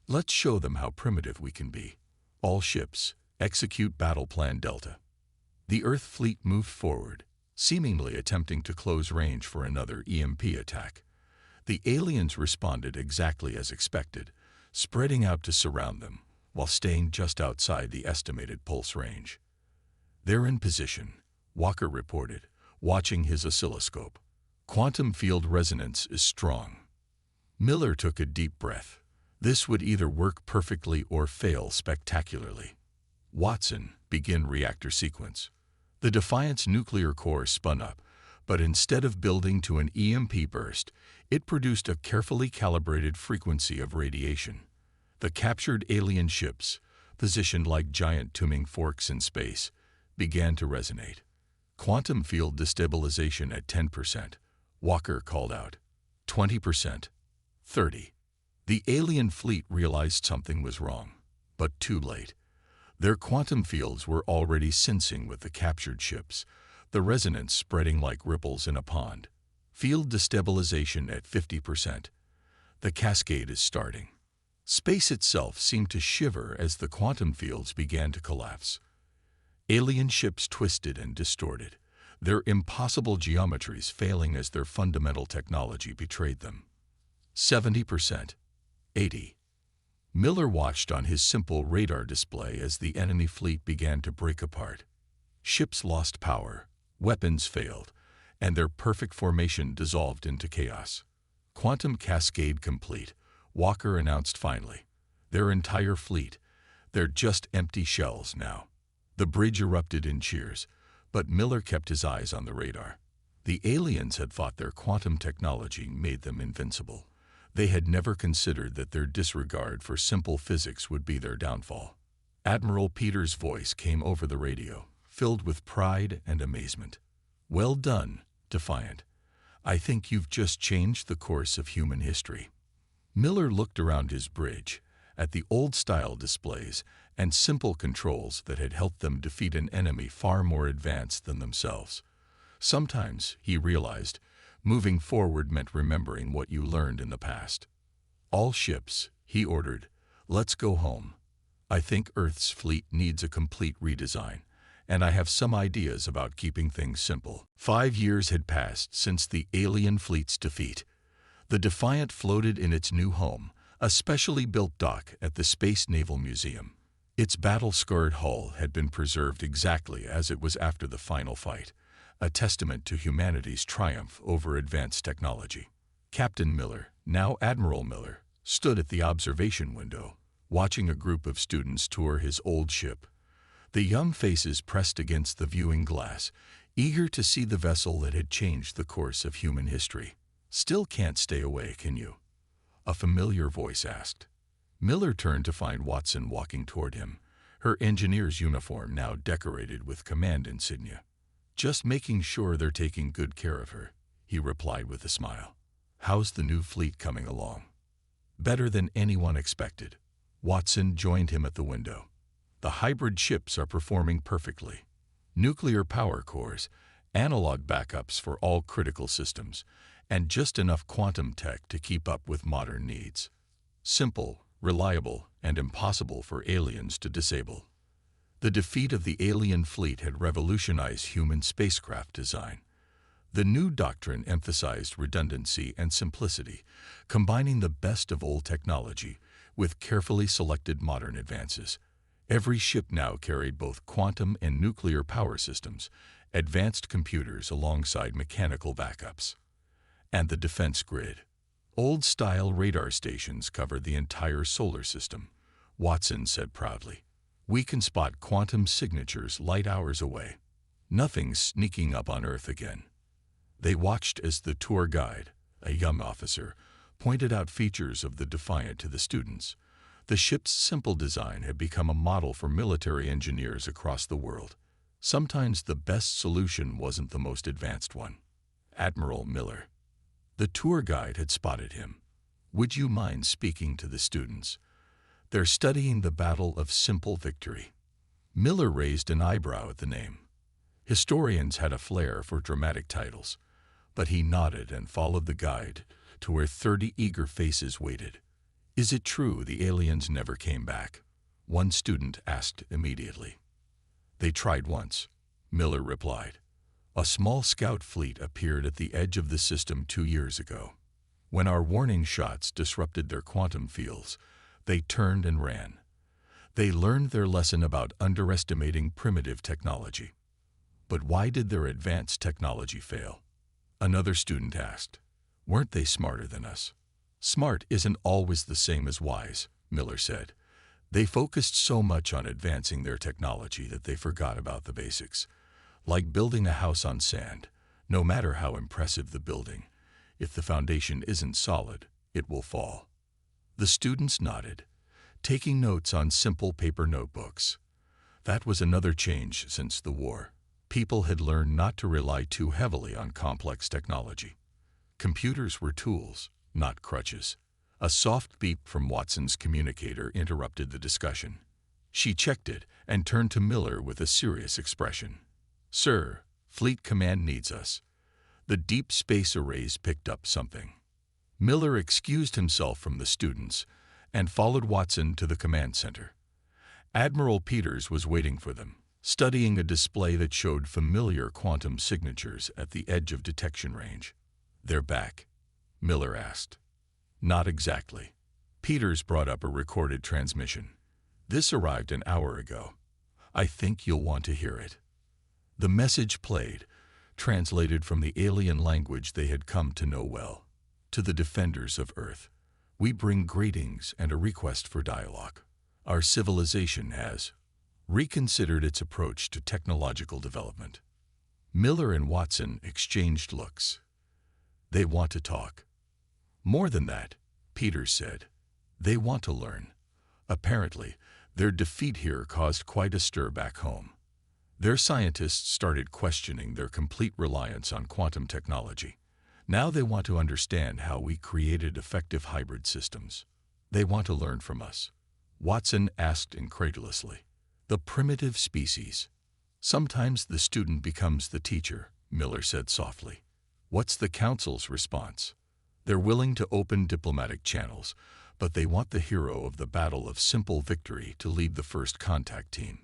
Let's show them how primitive we can be. All ships, execute Battle Plan Delta. The Earth fleet moved forward, seemingly attempting to close range for another EMP attack. The aliens responded exactly as expected, spreading out to surround them, while staying just outside the estimated pulse range. They're in position, Walker reported, watching his oscilloscope. Quantum field resonance is strong. Miller took a deep breath. This would either work perfectly or fail spectacularly. Watson, begin reactor sequence. The Defiant's nuclear core spun up, but instead of building to an EMP burst, it produced a carefully calibrated frequency of radiation. The captured alien ships, positioned like giant tuning forks in space, began to resonate. Quantum field destabilization at 10%. Walker called out. 20%. 30%. The alien fleet realized something was wrong, but too late. Their quantum fields were already sensing with the captured ships, the resonance spreading like ripples in a pond. Field destabilization at 50%. The cascade is starting. Space itself seemed to shiver as the quantum fields began to collapse. Alien ships twisted and distorted, their impossible geometries failing as their fundamental technology betrayed them. 70%. 80%. Miller watched on his simple radar display as the enemy fleet began to break apart. Ships lost power, weapons failed, and their perfect formation dissolved into chaos. Quantum cascade complete, Walker announced finally. Their entire fleet, they're just empty shells now. The bridge erupted in cheers, but Miller kept his eyes on the radar. The aliens had thought their quantum technology made them invincible. They had never considered that their disregard for simple physics would be their downfall. Admiral Peters' voice came over the radio, filled with pride and amazement. Well done, Defiant. I think you've just changed the course of human history. Miller looked around his bridge, at the old-style displays and simple controls that had helped them defeat an enemy far more advanced than themselves. Sometimes, he realized, moving forward meant remembering what you learned in the past. All ships, he ordered, let's go home. I think Earth's fleet needs a complete redesign, and I have some ideas about keeping things simple. 5 years had passed since the alien fleet's defeat. The Defiant floated in its new home, a specially built dock at the Space Naval Museum. Its battle-scarred hull had been preserved exactly as it was after the final fight, a testament to humanity's triumph over advanced technology. Captain Miller, now Admiral Miller, stood at the observation window, watching a group of students tour his old ship. The young faces pressed against the viewing glass, eager to see the vessel that had changed the course of human history. Still can't stay away, can you? A familiar voice asked. Miller turned to find Watson walking toward him, her engineer's uniform now decorated with command insignia. Just making sure they're taking good care of her, he replied with a smile. How's the new fleet coming along? Better than anyone expected. Watson joined him at the window. The hybrid ships are performing perfectly. Nuclear power cores, analog backups for all critical systems, and just enough quantum tech to keep up with modern needs. Simple, reliable, and impossible for aliens to disable. The defeat of the alien fleet had revolutionized human spacecraft design. The new doctrine emphasized redundancy and simplicity, combining the best of old technology with carefully selected modern advances. Every ship now carried both quantum and nuclear power systems, advanced computers alongside mechanical backups, and the defense grid. Old-style radar stations covered the entire solar system, Watson said proudly. We can spot quantum signatures light hours away. Nothing's sneaking up on Earth again. They watched as the tour guide, a young officer, pointed out features of the Defiant to the students. The ship's simple design had become a model for military engineers across the world. Sometimes the best solution wasn't the most advanced one. Admiral Miller. The tour guide had spotted him. Would you mind speaking to the students? They're studying the Battle of Simple Victory. Miller raised an eyebrow at the name. Historians had a flair for dramatic titles, but he nodded and followed the guide to where 30 eager faces waited. Is it true the aliens never came back? One student asked immediately. They tried once, Miller replied. A small scout fleet appeared at the edge of the system 2 years ago. When our warning shots disrupted their quantum fields, they turned and ran. They learned their lesson about underestimating primitive technology. But why did their advanced technology fail? Another student asked. Weren't they smarter than us? Smart isn't always the same as wise, Miller said. They focused so much on advancing their technology that they forgot about the basics. Like building a house on sand, no matter how impressive the building, if the foundation isn't solid, it will fall. The students nodded, taking notes on simple paper notebooks. That was another change since the war. People had learned not to rely too heavily on complex technology. Computers were tools, not crutches. A soft beep from Watson's communicator interrupted the discussion. She checked it and turned to Miller with a serious expression. Sir, Fleet Command needs us. The deep space arrays picked up something. Miller excused himself from the students and followed Watson to the command center. Admiral Peters was waiting for them, studying a display that showed familiar quantum signatures at the edge of detection range. They're back, Miller asked. Not exactly. Peters brought up a recorded transmission. This arrived an hour ago. I think you'll want to hear it. The message played, translated from the alien language they had come to know well. To the defenders of Earth, we bring greetings and a request for dialogue. Our civilization has reconsidered its approach to technological development. Miller and Watson exchanged looks. They want to talk. More than that, Peters said. They want to learn. Apparently, their defeat here caused quite a stir back home. Their scientists started questioning their complete reliance on quantum technology. Now they want to understand how we created effective hybrid systems. They want to learn from us. Watson asked incredulously. The primitive species. Sometimes the student becomes the teacher, Miller said softly. What's the council's response? They're willing to open diplomatic channels, but they want the hero of the Battle of Simple Victory to lead the first contact team.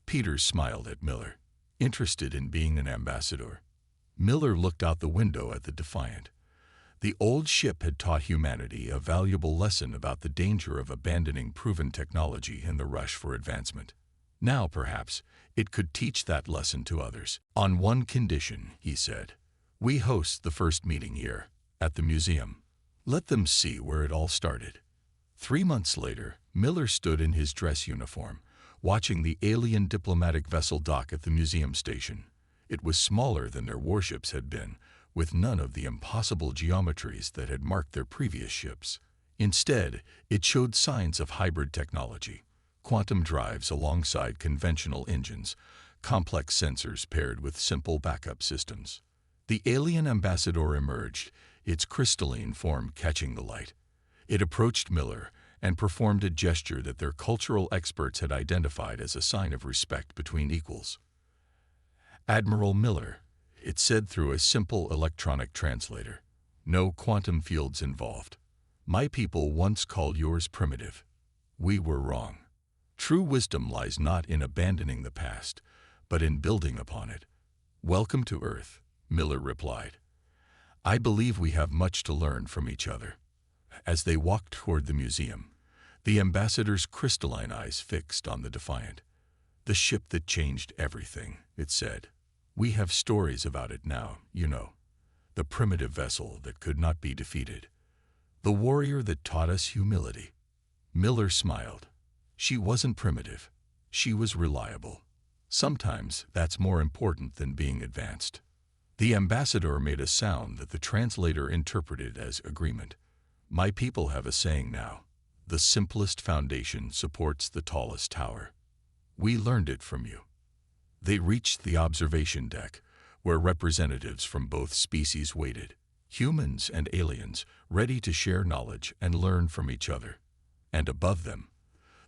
Peters smiled at Miller, interested in being an ambassador. Miller looked out the window at the Defiant. The old ship had taught humanity a valuable lesson about the danger of abandoning proven technology in the rush for advancement. Now, perhaps, it could teach that lesson to others. On one condition, he said. We host the first meeting here, at the museum. Let them see where it all started. 3 months later, Miller stood in his dress uniform, watching the alien diplomatic vessel dock at the museum station. It was smaller than their warships had been, with none of the impossible geometries that had marked their previous ships. Instead, it showed signs of hybrid technology. Quantum drives alongside conventional engines, complex sensors paired with simple backup systems. The alien ambassador emerged, its crystalline form catching the light. It approached Miller and performed a gesture that their cultural experts had identified as a sign of respect between equals. Admiral Miller, it said through a simple electronic translator. No quantum fields involved. My people once called yours primitive. We were wrong. True wisdom lies not in abandoning the past, but in building upon it. Welcome to Earth, Miller replied. I believe we have much to learn from each other. As they walked toward the museum, the ambassador's crystalline eyes fixed on the Defiant. The ship that changed everything, it said. We have stories about it now, you know. The primitive vessel that could not be defeated. The warrior that taught us humility. Miller smiled. She wasn't primitive. She was reliable. Sometimes that's more important than being advanced. The ambassador made a sound that the translator interpreted as agreement. My people have a saying now. The simplest foundation supports the tallest tower. We learned it from you. They reached the observation deck, where representatives from both species waited, humans and aliens, ready to share knowledge and learn from each other. And above them,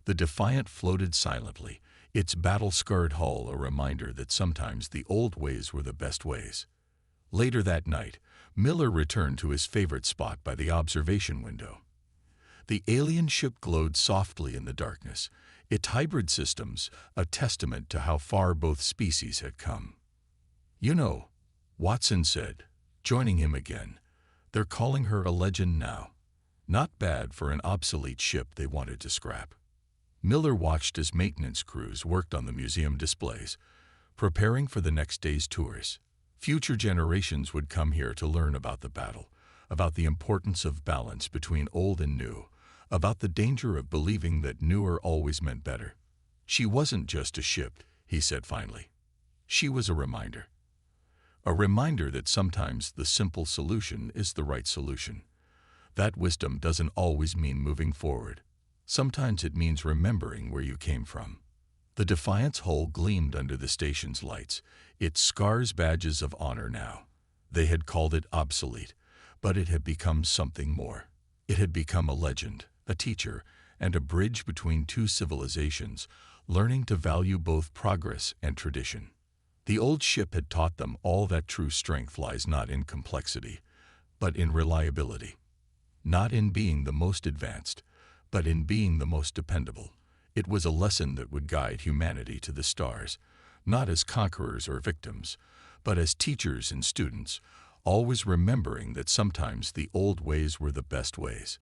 the Defiant floated silently, its battle-scarred hull a reminder that sometimes the old ways were the best ways. Later that night, Miller returned to his favorite spot by the observation window. The alien ship glowed softly in the darkness, its hybrid systems a testament to how far both species had come. You know, Watson said, joining him again, they're calling her a legend now. Not bad for an obsolete ship they wanted to scrap. Miller watched as maintenance crews worked on the museum displays, preparing for the next day's tours. Future generations would come here to learn about the battle, about the importance of balance between old and new, about the danger of believing that newer always meant better. She wasn't just a ship, he said finally. She was a reminder. A reminder that sometimes the simple solution is the right solution. That wisdom doesn't always mean moving forward. Sometimes it means remembering where you came from. The Defiant's hull gleamed under the station's lights, its scars badges of honor now. They had called it obsolete, but it had become something more. It had become a legend, a teacher, and a bridge between two civilizations, learning to value both progress and tradition. The old ship had taught them all that true strength lies not in complexity, but in reliability. Not in being the most advanced, but in being the most dependable. It was a lesson that would guide humanity to the stars, not as conquerors or victims, but as teachers and students, always remembering that sometimes the old ways were the best ways.